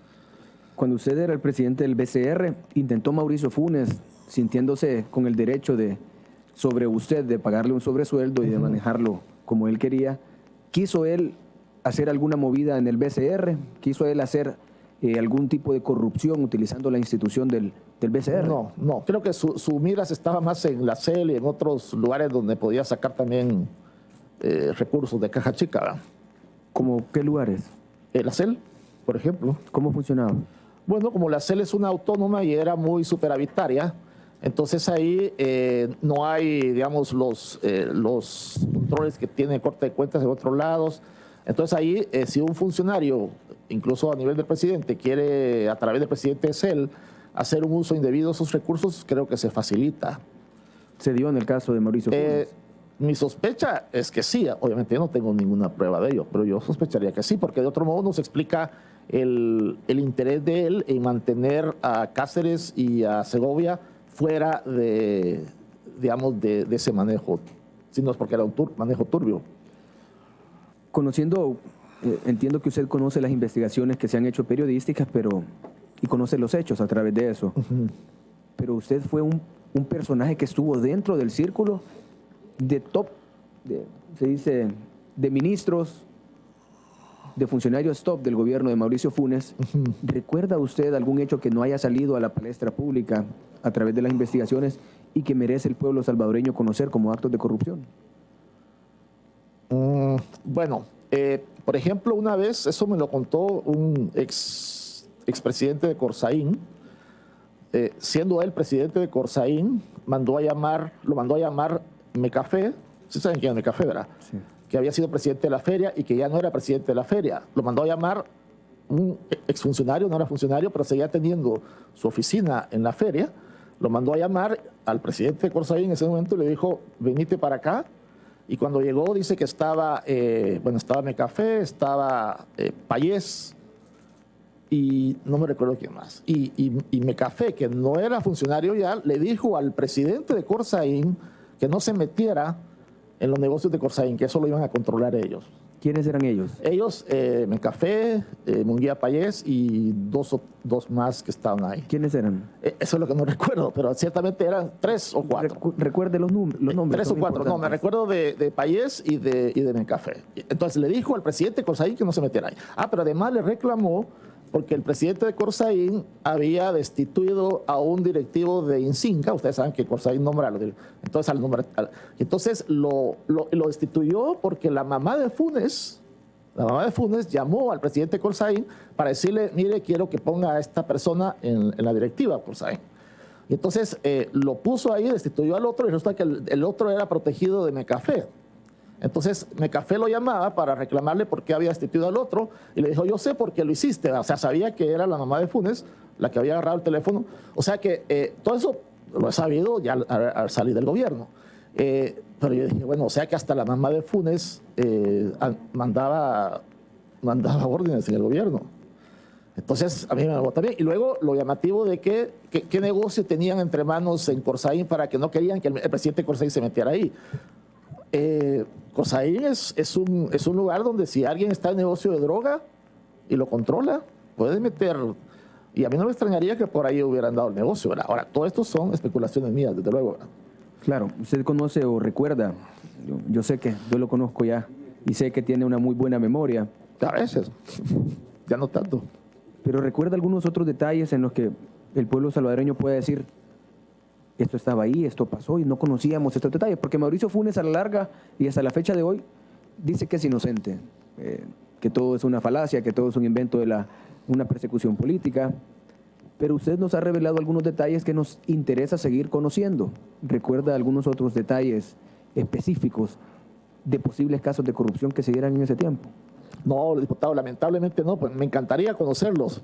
Cuando usted era el presidente del BCR, intentó Mauricio Funes, sintiéndose con el derecho sobre usted de pagarle un sobresueldo y de manejarlo como él quería, ¿quiso él hacer alguna movida en el BCR? ¿Quiso él hacer algún tipo de corrupción utilizando la institución del BCR? No, creo que su miras estaba más en la CEL y en otros lugares donde podía sacar también recursos de caja chica, ¿verdad? ¿Cómo qué lugares? La CEL, por ejemplo. ¿Cómo funcionaba? Bueno, como la CEL es una autónoma y era muy superavitaria, entonces ahí no hay, digamos, los controles que tiene Corte de Cuentas en otros lados. Entonces ahí, si un funcionario, incluso a nivel del presidente, quiere a través del presidente de CEL hacer un uso indebido de sus recursos, creo que se facilita. ¿Se dio en el caso de Mauricio Funes? Mi sospecha es que sí, obviamente yo no tengo ninguna prueba de ello, pero yo sospecharía que sí, porque de otro modo nos explica el interés de él en mantener a Cáceres y a Segovia fuera de ese manejo, si no es porque era un manejo turbio. Conociendo, entiendo que usted conoce las investigaciones que se han hecho periodísticas, y conoce los hechos a través de eso. Pero usted fue un personaje que estuvo dentro del círculo de top, se dice, de ministros, de funcionarios top del gobierno de Mauricio Funes. ¿Recuerda usted algún hecho que no haya salido a la palestra pública a través de las investigaciones y que merece el pueblo salvadoreño conocer como actos de corrupción? Bueno, por ejemplo, una vez, eso me lo contó un expresidente de Corsaín, siendo él presidente de Corsaín, lo mandó a llamar Mecafé, ¿sí saben quién es Mecafé, verdad? Sí. Que había sido presidente de la feria y que ya no era presidente de la feria. Lo mandó a llamar un exfuncionario, no era funcionario, pero seguía teniendo su oficina en la feria. Lo mandó a llamar al presidente de Corsaín en ese momento y le dijo, venite para acá. Y cuando llegó dice que estaba Mecafé, estaba Payés y no me recuerdo quién más. Y Mecafé, que no era funcionario ya, le dijo al presidente de Corsaín que no se metiera en los negocios de Corsaín, que eso lo iban a controlar ellos. ¿Quiénes eran ellos? Ellos, Mencafé, Munguía Payés y dos más que estaban ahí. ¿Quiénes eran? Eso es lo que no recuerdo, pero ciertamente eran 3 o 4. Recuerde los nombres. 3 o son 4, no, me importantes. recuerdo de Payés y de Mencafé. Entonces le dijo al presidente Corsaín que no se metiera ahí. Pero además le reclamó porque el presidente de Corsaín había destituido a un directivo de Incinca. Ustedes saben que Corsaín nombra entonces lo destituyó porque la mamá de Funes llamó al presidente Corsaín para decirle, mire, quiero que ponga a esta persona en la directiva de Corsaín. Y entonces lo puso ahí, destituyó al otro, y resulta que el otro era protegido de Mencafé. Entonces Mencafé lo llamaba para reclamarle por qué había destituido al otro, y le dijo, yo sé por qué lo hiciste. O sea, sabía que era la mamá de Funes la que había agarrado el teléfono. O sea que todo eso lo he sabido ya al salir del gobierno. Pero yo dije, bueno, o sea que hasta la mamá de Funes mandaba órdenes en el gobierno. Entonces, a mí me botó bien. Y luego lo llamativo de qué negocio tenían entre manos en Corsaín para que no querían que el presidente Corsaín se metiera ahí. Corsaín es un lugar donde si alguien está en negocio de droga y lo controla, puede meter. Y a mí no me extrañaría que por ahí hubieran dado el negocio, ¿verdad? Ahora, todo esto son especulaciones mías, desde luego, ¿verdad? Claro, usted conoce o recuerda, yo sé que yo lo conozco ya y sé que tiene una muy buena memoria. A veces, ya no tanto. Pero recuerda algunos otros detalles en los que el pueblo salvadoreño puede decir, esto estaba ahí, esto pasó y no conocíamos estos detalles, porque Mauricio Funes a la larga y hasta la fecha de hoy dice que es inocente, que todo es una falacia, que todo es un invento de una persecución política. Pero usted nos ha revelado algunos detalles que nos interesa seguir conociendo. ¿Recuerda algunos otros detalles específicos de posibles casos de corrupción que se dieran en ese tiempo? No, diputado, lamentablemente no, pues me encantaría conocerlos.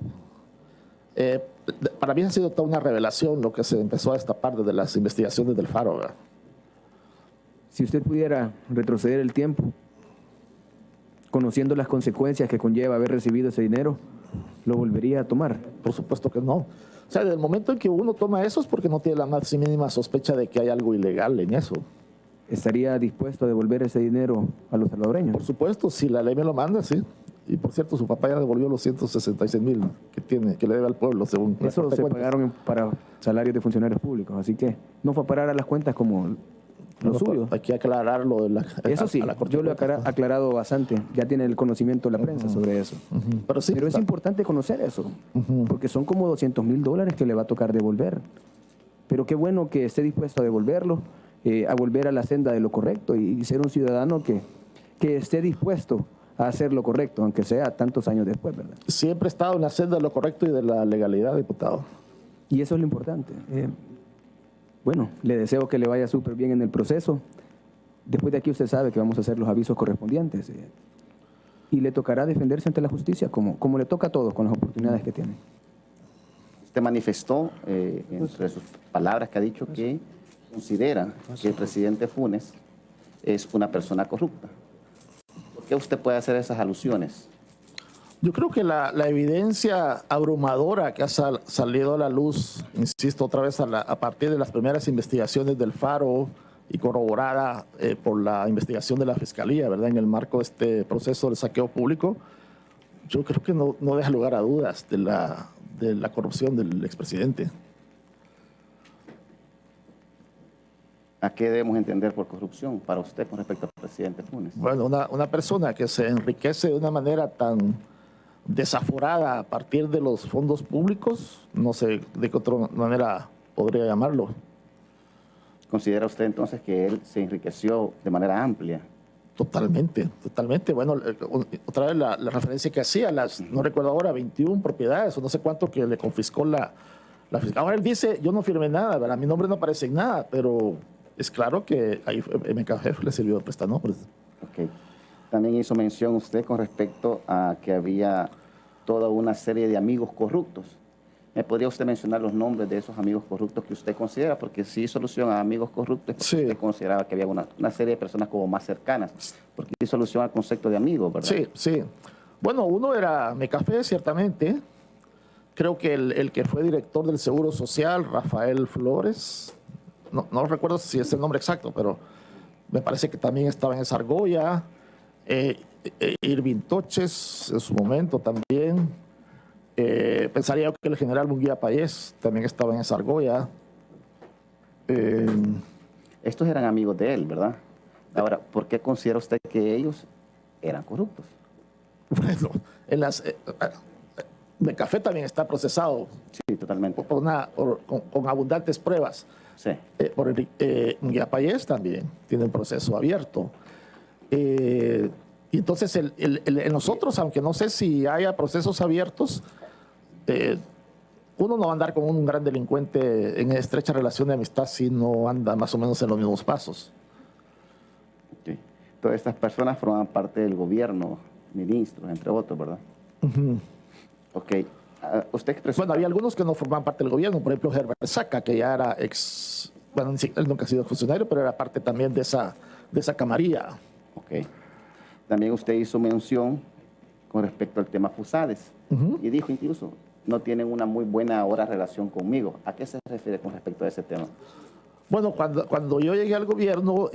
Para mí ha sido toda una revelación lo que se empezó a destapar desde las investigaciones del Faro, ¿verdad? Si usted pudiera retroceder el tiempo, conociendo las consecuencias que conlleva haber recibido ese dinero, ¿lo volvería a tomar? Por supuesto que no. O sea, desde el momento en que uno toma eso es porque no tiene la más mínima sospecha de que hay algo ilegal en eso. ¿Estaría dispuesto a devolver ese dinero a los salvadoreños? Por supuesto, si la ley me lo manda, sí. Y por cierto, su papá ya devolvió los 166,000 que le debe al pueblo, según la Eso Corte se de Cuentas. pagaron para salarios de funcionarios públicos, así que no fue a parar a las cuentas como lo suyo. Hay que aclarar lo de Eso sí, a la Corte yo lo de he Cuentas. aclarado bastante, ya tiene el conocimiento de la prensa sobre eso. Pero sí, Pero es importante conocer eso, porque son como $200,000 que le va a tocar devolver. Pero qué bueno que esté dispuesto a devolverlo, a volver a la senda de lo correcto y ser un ciudadano que esté dispuesto a hacer lo correcto, aunque sea tantos años después, ¿verdad? siempre he estado en la senda de lo correcto y de la legalidad, diputado. Y eso es lo importante. Bueno, le deseo que le vaya súper bien en el proceso. Después de aquí usted sabe que vamos a hacer los avisos correspondientes. Y le tocará defenderse ante la justicia, como le toca a todos, con las oportunidades que tiene. Usted manifestó, entre sus palabras que ha dicho, que considera que el presidente Funes es una persona corrupta. ¿Por qué usted puede hacer esas alusiones? Yo creo que la evidencia abrumadora que ha salido a la luz, insisto otra vez, a partir de las primeras investigaciones del Faro y corroborada por la investigación de la Fiscalía, ¿verdad?, en el marco de este proceso del saqueo público, yo creo que no deja lugar a dudas de la corrupción del expresidente. ¿A qué debemos entender por corrupción para usted con respecto al presidente Funes? Bueno, una persona que se enriquece de una manera tan desaforada a partir de los fondos públicos, no sé de qué otra manera podría llamarlo. ¿Considera usted entonces que él se enriqueció de manera amplia? Totalmente, totalmente. Bueno, otra vez la referencia que hacía, no recuerdo ahora, 21 propiedades o no sé cuánto que le confiscó la fiscalía. Ahora él dice, yo no firmé nada, ¿verdad? Mi nombre no aparece en nada, pero es claro que ahí MKF le sirvió de prestanombres. Ok. También hizo mención usted con respecto a que había toda una serie de amigos corruptos. ¿Me podría usted mencionar los nombres de esos amigos corruptos que usted considera? Porque si hizo alusión a amigos corruptos, Sí. usted consideraba que había una serie de personas como más cercanas, porque hizo alusión al concepto de amigos, ¿verdad? Sí, sí. Bueno, uno era MKF, ciertamente. Creo que el que fue director del Seguro Social, Rafael Flores, no recuerdo si es el nombre exacto, pero me parece que también estaba en esa argolla. Irving Toches en su momento también. Pensaría yo que el general Munguía Payés también estaba en esa argolla. Estos eran amigos de él, ¿verdad? Ahora, ¿por qué considera usted que ellos eran corruptos? Bueno, el café también está procesado Sí, totalmente. con abundantes pruebas. Sí. Por Munguía Payés también tiene un proceso abierto. Y entonces en nosotros, aunque no sé si haya procesos abiertos, uno no va a andar con un gran delincuente en estrecha relación de amistad si no anda más o menos en los mismos pasos. Sí. Todas estas personas forman parte del gobierno, ministros, entre otros, ¿verdad? Ok. Usted expresó... Bueno, había algunos que no formaban parte del gobierno, por ejemplo, Herbert Saca, que ya era bueno, él nunca ha sido funcionario, pero era parte también de esa camarilla. Ok. También usted hizo mención con respecto al tema Fusades y dijo incluso, no tienen una muy buena ahora relación conmigo. ¿A qué se refiere con respecto a ese tema? Bueno, cuando yo llegué al gobierno,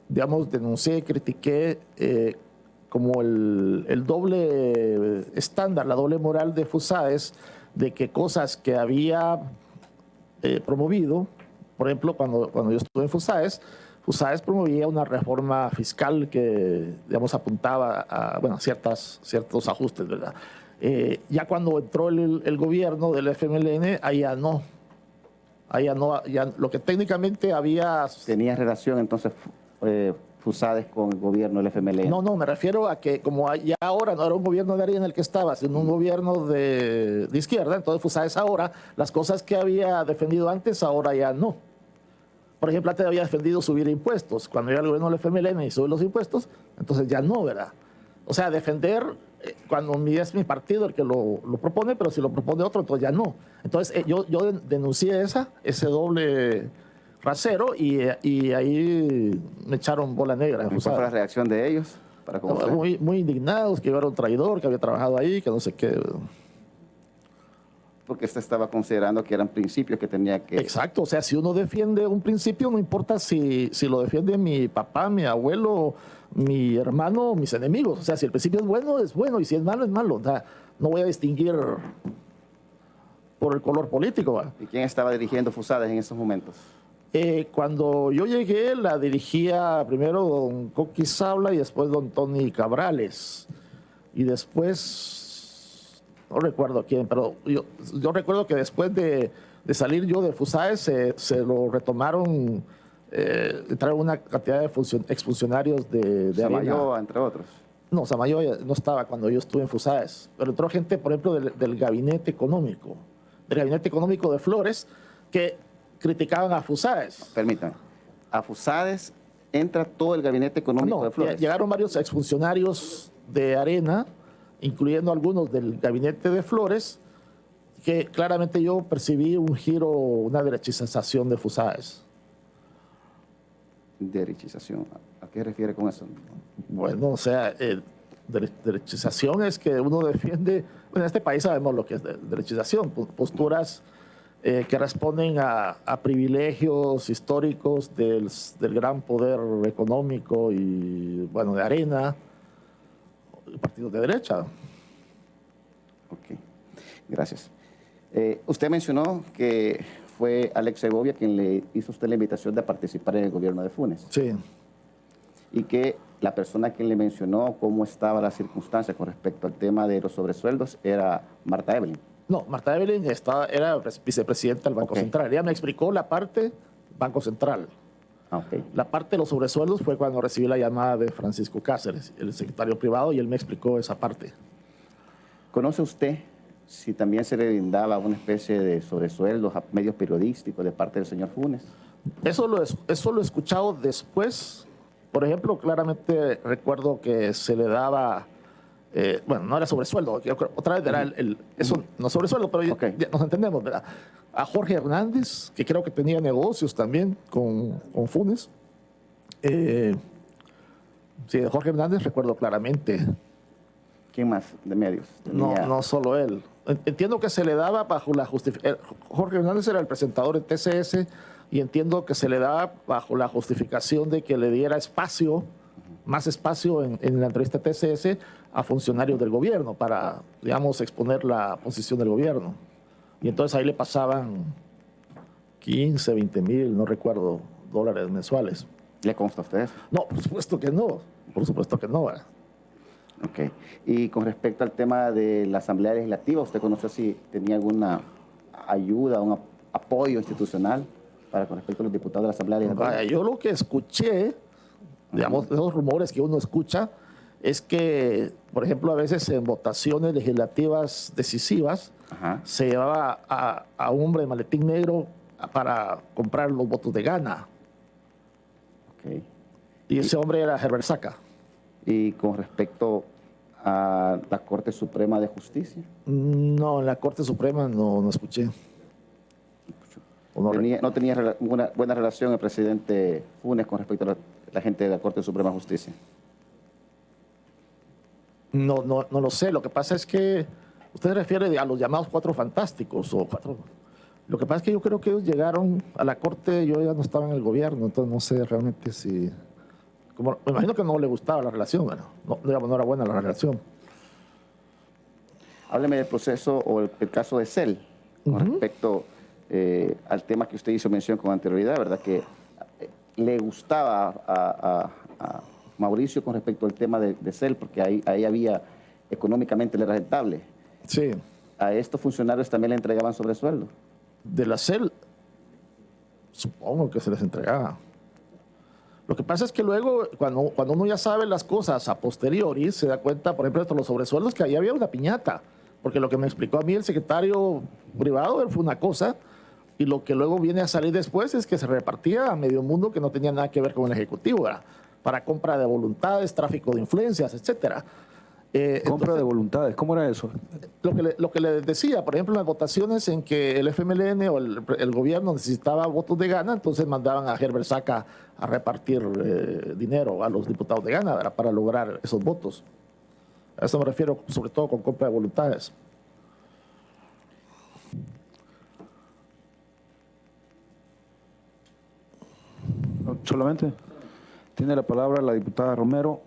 digamos, denuncié, critiqué como el doble estándar, la doble moral de Fusades, de que cosas que había promovido, por ejemplo, cuando yo estuve en Fusades promovía una reforma fiscal que, digamos, apuntaba a, bueno, ciertos ajustes, ¿verdad? Ya cuando entró el gobierno del FMLN, ya lo que técnicamente había... ¿Tenía relación entonces Fusades con el gobierno del FMLN? No, me refiero a que como ya ahora no era un gobierno de Arias en el que estaba, sino un gobierno de izquierda, entonces Fusades ahora, las cosas que había defendido antes, ahora ya no. Por ejemplo, antes había defendido subir impuestos. Cuando llega el gobierno del FMLN y sube los impuestos, entonces ya no, ¿verdad? O sea, defender cuando es mi partido el que lo propone, pero si lo propone otro, entonces ya no. Entonces yo denuncié ese doble rasero y ahí me echaron bola negra. ¿Cuál fue la reacción de ellos? Para muy indignados, que yo era un traidor, que había trabajado ahí, que no sé qué. Porque usted estaba considerando que eran principios que tenía que... Exacto, o sea, si uno defiende un principio, no importa si lo defiende mi papá, mi abuelo, mi hermano, mis enemigos. O sea, si el principio es bueno, y si es malo, es malo. O sea, no voy a distinguir por el color político, ¿va? ¿Y quién estaba dirigiendo Fusades en esos momentos? Cuando yo llegué, la dirigía primero don Coqui Sabla y después don Tony Cabrales. Y después... no recuerdo quién, pero yo recuerdo que después de salir yo de Fusades se lo retomaron, entraron una cantidad de exfuncionarios de Samayoa, Arena. entre otros. No, Samayoa no estaba cuando yo estuve en Fusades, pero entró gente, por ejemplo, del gabinete económico de Flores, que criticaban a Fusades. Permítanme, a Fusades entra todo el gabinete económico de Flores. Llegaron varios exfuncionarios de Arena, incluyendo algunos del gabinete de Flores, que claramente yo percibí un giro, una derechización de Fusades. Derechización, ¿a qué refiere con eso? Bueno, o sea, derechización es que uno defiende, bueno, en este país sabemos lo que es derechización, posturas que responden a privilegios históricos del gran poder económico y, bueno, de Arena, partidos de derecha. Ok, gracias. Usted mencionó que fue Alex Segovia quien le hizo a usted la invitación de participar en el gobierno de Funes. Sí. Y que la persona que le mencionó cómo estaba la circunstancia con respecto al tema de los sobresueldos era Marta Evelyn. No, Marta Evelyn era vicepresidenta del Banco Central. Ella me explicó la parte Banco Central. Okay. La parte de los sobresueldos fue cuando recibí la llamada de Francisco Cáceres, el secretario privado, y él me explicó esa parte. ¿Conoce usted si también se le brindaba una especie de sobresueldos a medios periodísticos de parte del señor Funes? Eso lo he escuchado después. Por ejemplo, claramente recuerdo que se le daba, bueno, no era sobresueldo, otra vez era eso no sobresueldo, pero ya nos entendemos, ¿verdad? A Jorge Hernández, que creo que tenía negocios también con Funes. Sí, de Jorge Hernández recuerdo claramente. ¿Quién más de medios? No solo él. entiendo que se le daba bajo la justificación. Jorge Hernández era el presentador en TCS y entiendo que se le daba bajo la justificación de que le diera espacio, más espacio en la entrevista TCS a funcionarios del gobierno para, digamos, exponer la posición del gobierno. Y entonces ahí le pasaban 15, 20 mil, no recuerdo, dólares mensuales. ¿Le consta a usted eso? No, por supuesto que no. Por supuesto que no. ¿Verdad? Ok. Y con respecto al tema de la Asamblea Legislativa, ¿usted conoció si tenía alguna ayuda, un apoyo institucional con respecto a los diputados de la Asamblea Legislativa? Vaya, yo lo que escuché, digamos, de esos rumores que uno escucha, es que, por ejemplo, a veces en votaciones legislativas decisivas, Ajá. se llevaba a un hombre de maletín negro para comprar los votos de Gana. Ok. Y ese hombre era Herbert Saca. Y con respecto a la Corte Suprema de Justicia, No, en la Corte Suprema no escuché. O no no tenía una buena relación el presidente Funes con respecto a la gente de la Corte Suprema de Justicia. No lo sé. Lo que pasa es que usted refiere a los llamados cuatro fantásticos o cuatro. Lo que pasa es que yo creo que ellos llegaron a la corte, yo ya no estaba en el gobierno, entonces no sé realmente si. Me imagino que no le gustaba la relación, bueno, no era buena la relación. Hábleme del proceso o el caso de CEL con respecto al tema que usted hizo mención con anterioridad, ¿verdad? Que le gustaba a Mauricio con respecto al tema de CEL, porque ahí había económicamente le era rentable. Sí. ¿A estos funcionarios también le entregaban sobresueldo? De la CEL, supongo que se les entregaba. Lo que pasa es que luego, cuando uno ya sabe las cosas a posteriori, se da cuenta, por ejemplo, de los sobresueldos, que ahí había una piñata. Porque lo que me explicó a mí el secretario privado fue una cosa, y lo que luego viene a salir después es que se repartía a medio mundo que no tenía nada que ver con el Ejecutivo, ¿verdad? Para compra de voluntades, tráfico de influencias, etcétera. Compra de voluntades, ¿cómo era eso? Lo que le decía, por ejemplo, en las votaciones en que el FMLN o el gobierno necesitaba votos de Gana, entonces mandaban a Herbert Saca a repartir dinero a los diputados de Gana, ¿verdad? Para lograr esos votos. A eso me refiero sobre todo con compra de voluntades. Solamente tiene la palabra la diputada Romero.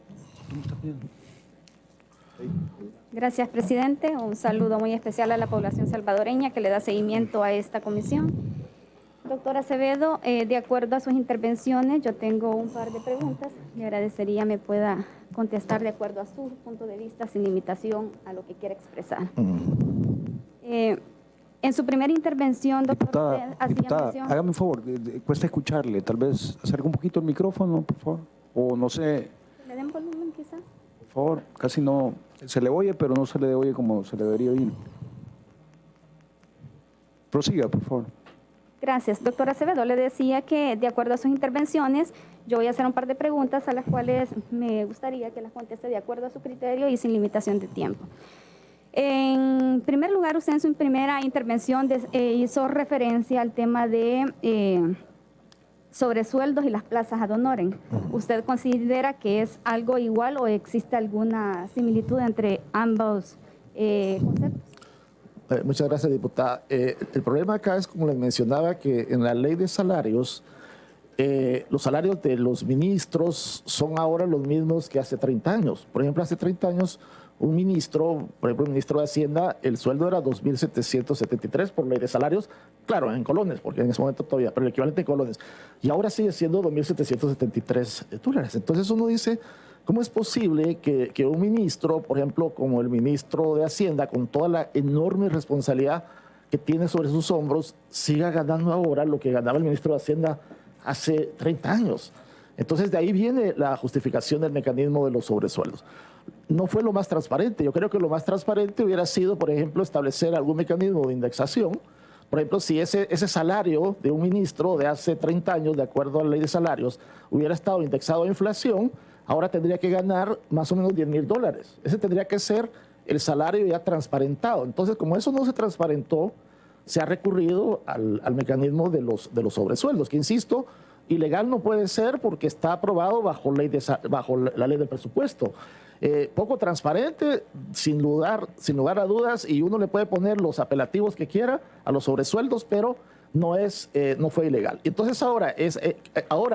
Gracias, presidente. Un saludo muy especial a la población salvadoreña que le da seguimiento a esta comisión. Doctor Acevedo, de acuerdo a sus intervenciones, yo tengo un par de preguntas. Le agradecería me pueda contestar de acuerdo a su punto de vista, sin limitación a lo que quiera expresar. En su primera intervención, doctor, diputada, hágame un favor, cuesta escucharle, tal vez acerque un poquito el micrófono, por favor, o no sé. ¿Le den volumen quizá? Por favor, casi no, se le oye, pero no se le oye como se le debería oír. Prosiga, por favor. Gracias, doctor Acevedo. Le decía que de acuerdo a sus intervenciones, yo voy a hacer un par de preguntas a las cuales me gustaría que las conteste de acuerdo a su criterio y sin limitación de tiempo. En primer lugar, usted en su primera intervención hizo referencia al tema de sobresueldos y las plazas ad honorem. ¿Usted considera que es algo igual o existe alguna similitud entre ambos conceptos? Muchas gracias, diputada. El problema acá es, como les mencionaba, que en la ley de salarios, los salarios de los ministros son ahora los mismos que hace 30 años. Por ejemplo, hace 30 años, un ministro, por ejemplo, el ministro de Hacienda, el sueldo era 2.773 por ley de salarios, claro, en colones, porque en ese momento todavía, pero el equivalente en colones. Y ahora sigue siendo 2.773 dólares. Entonces uno dice, ¿cómo es posible que un ministro, por ejemplo, como el ministro de Hacienda, con toda la enorme responsabilidad que tiene sobre sus hombros, siga ganando ahora lo que ganaba el ministro de Hacienda hace 30 años? Entonces de ahí viene la justificación del mecanismo de los sobresueldos. No fue lo más transparente. Yo creo que lo más transparente hubiera sido, por ejemplo, establecer algún mecanismo de indexación. Por ejemplo, si ese salario de un ministro de hace 30 años, de acuerdo a la ley de salarios, hubiera estado indexado a inflación, ahora tendría que ganar más o menos $10,000. Ese tendría que ser el salario ya transparentado. Entonces, como eso no se transparentó, se ha recurrido al mecanismo de los sobresueldos, que insisto, Ilegal no puede ser porque está aprobado bajo la ley del presupuesto. Poco transparente, sin lugar a dudas, y uno le puede poner los apelativos que quiera a los sobresueldos, pero no fue ilegal. Entonces ahora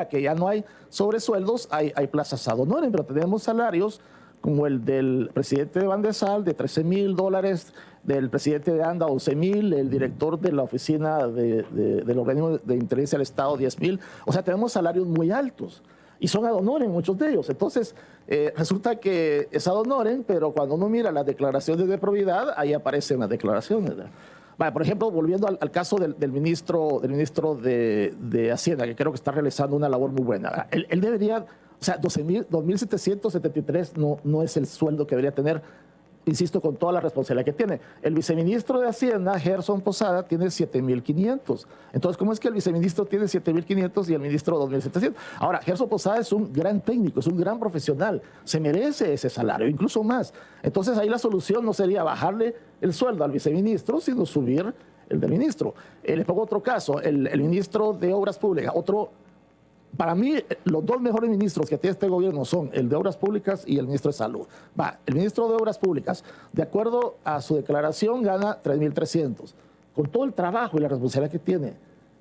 que ya no hay sobresueldos, hay plazas ad honorem, pero tenemos salarios como el del presidente de Bandesal de $13,000, del presidente de ANDA 11,000, el director de la oficina del organismo de inteligencia del Estado 10,000. O sea, tenemos salarios muy altos y son ad honorem muchos de ellos. Entonces, resulta que es ad honorem, pero cuando uno mira las declaraciones de probidad, ahí aparecen las declaraciones, ¿verdad? Vale, por ejemplo, volviendo al caso del ministro de Hacienda, que creo que está realizando una labor muy buena. ¿Verdad? Él debería, o sea, 2,773 no es el sueldo que debería tener, insisto, con toda la responsabilidad que tiene. El viceministro de Hacienda, Gerson Posada, tiene 7,500. Entonces, ¿cómo es que el viceministro tiene 7,500 y el ministro 2,700? Ahora, Gerson Posada es un gran técnico, es un gran profesional, se merece ese salario, incluso más. Entonces, ahí la solución no sería bajarle el sueldo al viceministro, sino subir el del ministro. Les pongo otro caso, el ministro de Obras Públicas, para mí, los dos mejores ministros que tiene este gobierno son el de Obras Públicas y el ministro de Salud. El ministro de Obras Públicas, de acuerdo a su declaración, gana 3,300. Con todo el trabajo y la responsabilidad que tiene,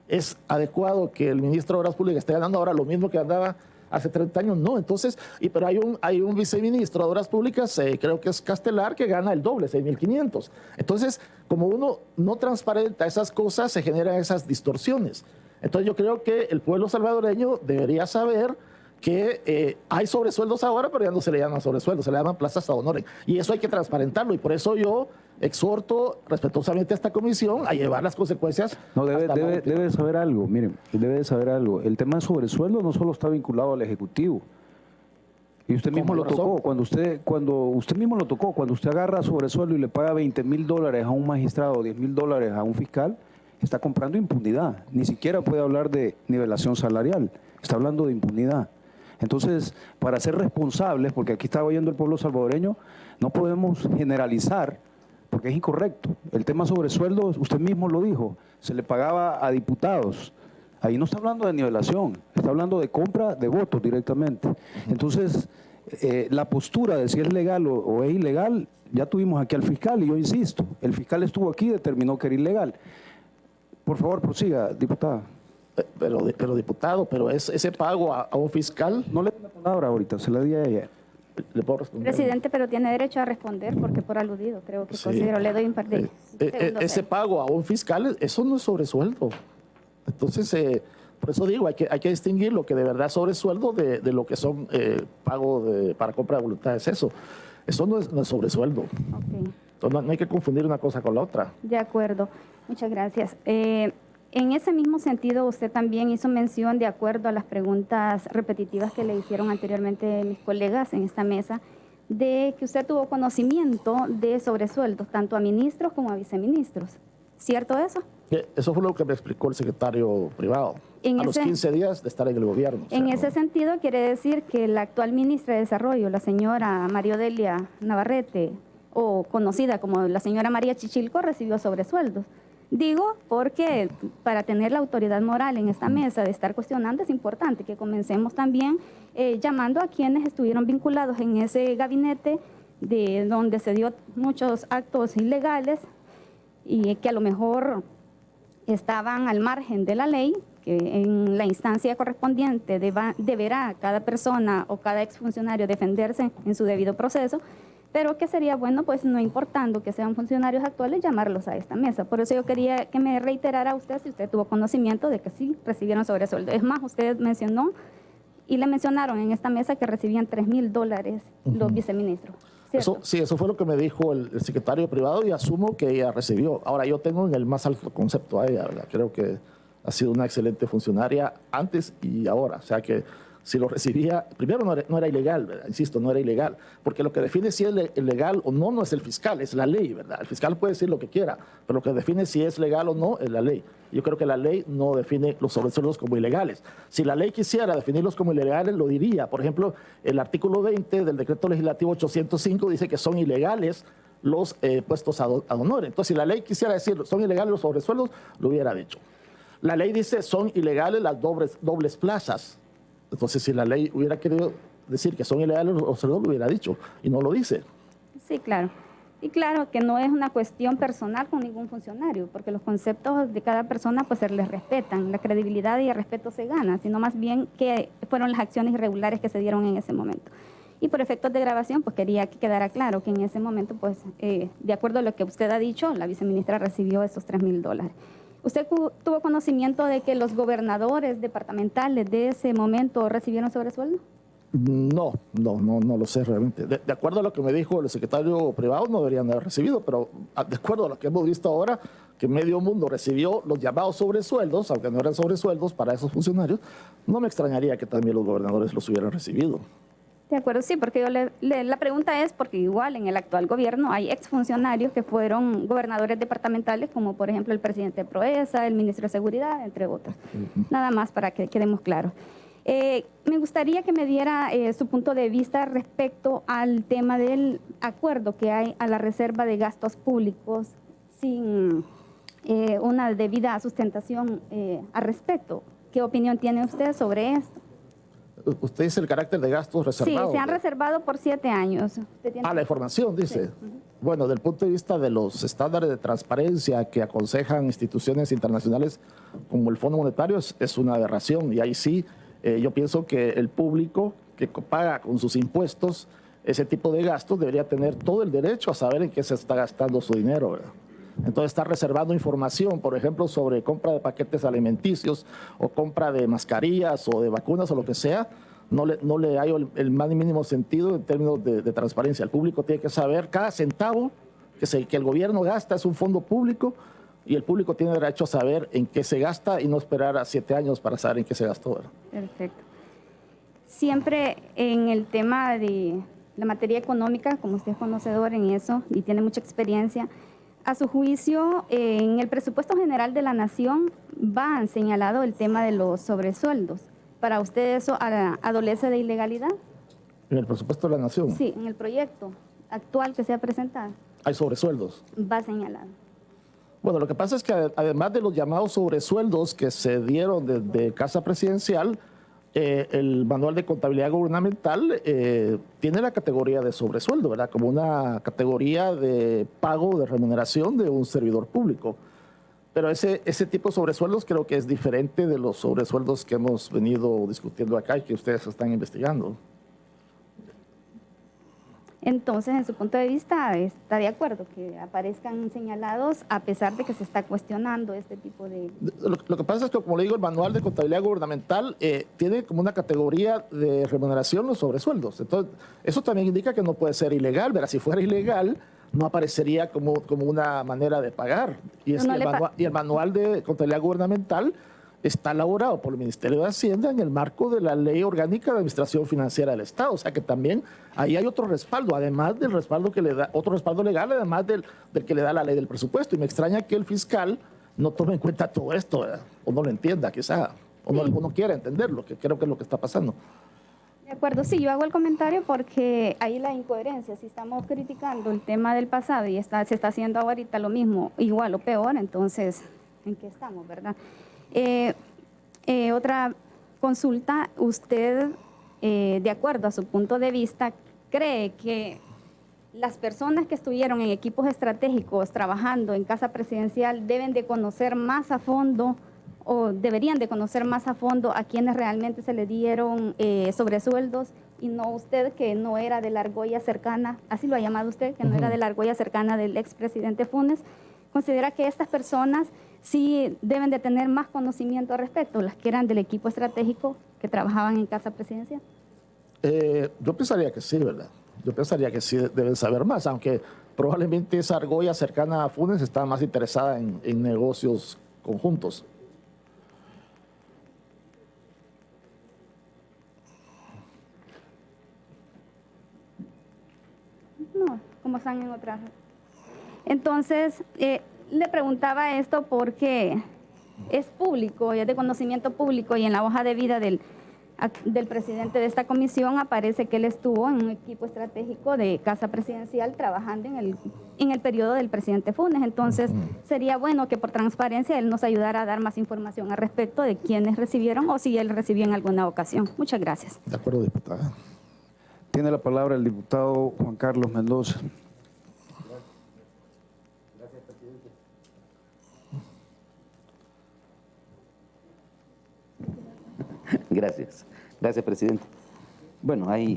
¿es adecuado que el ministro de Obras Públicas esté ganando ahora lo mismo que ganaba hace 30 años? No. Entonces, pero hay un viceministro de Obras Públicas, creo que es Castelar, que gana el doble, 6,500. Entonces, como uno no transparenta esas cosas, se generan esas distorsiones. Entonces yo creo que el pueblo salvadoreño debería saber que hay sobresueldos ahora, pero ya no se le llaman sobresueldos, se le llaman plazas ad honorem. Y eso hay que transparentarlo, y por eso yo exhorto respetuosamente a esta comisión a llevar las consecuencias. No, debe saber algo, miren, debe saber algo. El tema de sobresueldo no solo está vinculado al Ejecutivo. Y usted mismo lo tocó, cuando usted agarra sobresueldo y le paga $20,000 a un magistrado, $10,000 a un fiscal, está comprando impunidad. Ni siquiera puede hablar de nivelación salarial, está hablando de impunidad. Entonces, para ser responsables, porque aquí está oyendo el pueblo salvadoreño, no podemos generalizar, porque es incorrecto. El tema sobre sueldos, usted mismo lo dijo, se le pagaba a diputados. Ahí no está hablando de nivelación, está hablando de compra de votos directamente. Entonces, la postura de si es legal o es ilegal, ya tuvimos aquí al fiscal, y yo insisto, el fiscal estuvo aquí y determinó que era ilegal. Por favor, prosiga, diputada. Pero diputado, ese pago a un fiscal... No le doy la palabra ahorita, se la di a ella. ¿Le puedo responder? Presidente, pero tiene derecho a responder porque por aludido, creo que Sí. considero, le doy un par de segundos. Ese pago a un fiscal, eso no es sobresueldo. Entonces, por eso digo, hay que distinguir lo que de verdad es sobresueldo de lo que son pagos para compra de voluntades. Eso no es sobresueldo. Ok. Entonces, no hay que confundir una cosa con la otra. De acuerdo, muchas gracias. En ese mismo sentido, usted también hizo mención, de acuerdo a las preguntas repetitivas que le hicieron anteriormente mis colegas en esta mesa, de que usted tuvo conocimiento de sobresueldos, tanto a ministros como a viceministros. ¿Cierto eso? Eso fue lo que me explicó el secretario privado los 15 días de estar en el gobierno. En ese sentido, quiere decir que la actual ministra de Desarrollo, la señora Mariodelia Navarrete, o conocida como la señora María Chichilco, recibió sobresueldos. Digo porque para tener la autoridad moral en esta mesa de estar cuestionando es importante que comencemos también llamando a quienes estuvieron vinculados en ese gabinete de donde se dio muchos actos ilegales y que a lo mejor estaban al margen de la ley, que en la instancia correspondiente deberá cada persona o cada exfuncionario defenderse en su debido proceso, pero que sería bueno, pues no importando que sean funcionarios actuales, llamarlos a esta mesa. Por eso yo quería que me reiterara usted si usted tuvo conocimiento de que sí recibieron sobresueldo. Es más, usted mencionó y le mencionaron en esta mesa que recibían $3,000 los viceministros. Eso fue lo que me dijo el secretario privado y asumo que ella recibió. Ahora, yo tengo en el más alto concepto a ella, ¿verdad? Creo que ha sido una excelente funcionaria antes y ahora. O sea que si lo recibía, primero no era ilegal, ¿verdad? Insisto, no era ilegal, porque lo que define si es legal o no es el fiscal, es la ley, ¿verdad? El fiscal puede decir lo que quiera, pero lo que define si es legal o no es la ley. Yo creo que la ley no define los sobresueldos como ilegales. Si la ley quisiera definirlos como ilegales, lo diría. Por ejemplo, el artículo 20 del decreto legislativo 805 dice que son ilegales los puestos ad honorem. Entonces, si la ley quisiera decir son ilegales los sobresueldos, lo hubiera dicho. La ley dice son ilegales las dobles plazas. Entonces, si la ley hubiera querido decir que son ilegales los observadores, lo hubiera dicho, y no lo dice. Sí, claro. Y claro que no es una cuestión personal con ningún funcionario, porque los conceptos de cada persona pues se les respetan, la credibilidad y el respeto se gana, sino más bien que fueron las acciones irregulares que se dieron en ese momento. Y por efectos de grabación, pues quería que quedara claro que en ese momento, pues de acuerdo a lo que usted ha dicho, la viceministra recibió esos $3,000. ¿Usted tuvo conocimiento de que los gobernadores departamentales de ese momento recibieron sobresueldo? No lo sé realmente. De acuerdo a lo que me dijo el secretario privado, no deberían haber recibido, pero de acuerdo a lo que hemos visto ahora, que medio mundo recibió los llamados sobresueldos, aunque no eran sobresueldos para esos funcionarios, no me extrañaría que también los gobernadores los hubieran recibido. De acuerdo, sí, porque la pregunta es porque igual en el actual gobierno hay exfuncionarios que fueron gobernadores departamentales, como por ejemplo el presidente de Proesa, el ministro de Seguridad, entre otros. Nada más para que quedemos claros. Me gustaría que me diera su punto de vista respecto al tema del acuerdo que hay a la reserva de gastos públicos sin una debida sustentación al respecto. ¿Qué opinión tiene usted sobre esto? Usted dice el carácter de gastos reservados. Sí, se han reservado por 7 años. La información, dice. Sí. Bueno, del punto de vista de los estándares de transparencia que aconsejan instituciones internacionales como el Fondo Monetario, es una aberración. Y ahí sí, yo pienso que el público que paga con sus impuestos ese tipo de gastos debería tener todo el derecho a saber en qué se está gastando su dinero, ¿verdad? Entonces está reservando información, por ejemplo, sobre compra de paquetes alimenticios o compra de mascarillas o de vacunas o lo que sea. No le hay el más mínimo sentido en términos de transparencia. El público tiene que saber cada centavo que el gobierno gasta, es un fondo público, y el público tiene derecho a saber en qué se gasta y no esperar a 7 años para saber en qué se gastó, ¿verdad? Perfecto. Siempre en el tema de la materia económica, como usted es conocedor en eso y tiene mucha experiencia, a su juicio, en el presupuesto general de la Nación va señalado el tema de los sobresueldos. ¿Para usted eso adolece de ilegalidad? ¿En el presupuesto de la Nación? Sí, en el proyecto actual que se ha presentado. ¿Hay sobresueldos? Va señalado. Bueno, lo que pasa es que además de los llamados sobresueldos que se dieron desde Casa Presidencial, el manual de contabilidad gubernamental tiene la categoría de sobresueldo, ¿verdad? Como una categoría de pago de remuneración de un servidor público. Pero ese tipo de sobresueldos creo que es diferente de los sobresueldos que hemos venido discutiendo acá y que ustedes están investigando. Entonces, en su punto de vista, ¿está de acuerdo que aparezcan señalados a pesar de que se está cuestionando este tipo de...? Lo que pasa es que, como le digo, el manual de contabilidad gubernamental tiene como una categoría de remuneración los sobresueldos. Entonces, eso también indica que no puede ser ilegal, ¿verdad? Si fuera ilegal, no aparecería como una manera de pagar. Y el manual de contabilidad gubernamental está elaborado por el Ministerio de Hacienda en el marco de la Ley Orgánica de Administración Financiera del Estado. O sea que también ahí hay otro respaldo, además del respaldo que le da, otro respaldo legal, además del que le da la ley del presupuesto. Y me extraña que el fiscal no tome en cuenta todo esto, ¿verdad? O no lo entienda quizá, o no quiera entenderlo, que creo que es lo que está pasando. De acuerdo, sí, yo hago el comentario porque ahí la incoherencia, si estamos criticando el tema del pasado y se está haciendo ahorita lo mismo, igual o peor, entonces, ¿en qué estamos, verdad? Otra consulta, usted, de acuerdo a su punto de vista, ¿cree que las personas que estuvieron en equipos estratégicos trabajando en Casa Presidencial deben de conocer más a fondo o deberían de conocer más a fondo a quienes realmente se le dieron sobresueldos y no usted, que no era de la argolla cercana, así lo ha llamado usted, que no era de la argolla cercana del expresidente Funes? ¿Considera que estas personas sí deben de tener más conocimiento al respecto, las que eran del equipo estratégico que trabajaban en Casa Presidencial? Yo pensaría que sí, ¿verdad? Yo pensaría que sí deben saber más, aunque probablemente esa argolla cercana a Funes está más interesada en negocios conjuntos. No, como están en otras. Entonces, le preguntaba esto porque es público, es de conocimiento público y en la hoja de vida del del presidente de esta comisión aparece que él estuvo en un equipo estratégico de Casa Presidencial trabajando en el periodo del presidente Funes. Entonces, sería bueno que por transparencia él nos ayudara a dar más información al respecto de quiénes recibieron o si él recibió en alguna ocasión. Muchas gracias. De acuerdo, diputada. Tiene la palabra el diputado Juan Carlos Mendoza. Gracias, presidente. Bueno, hay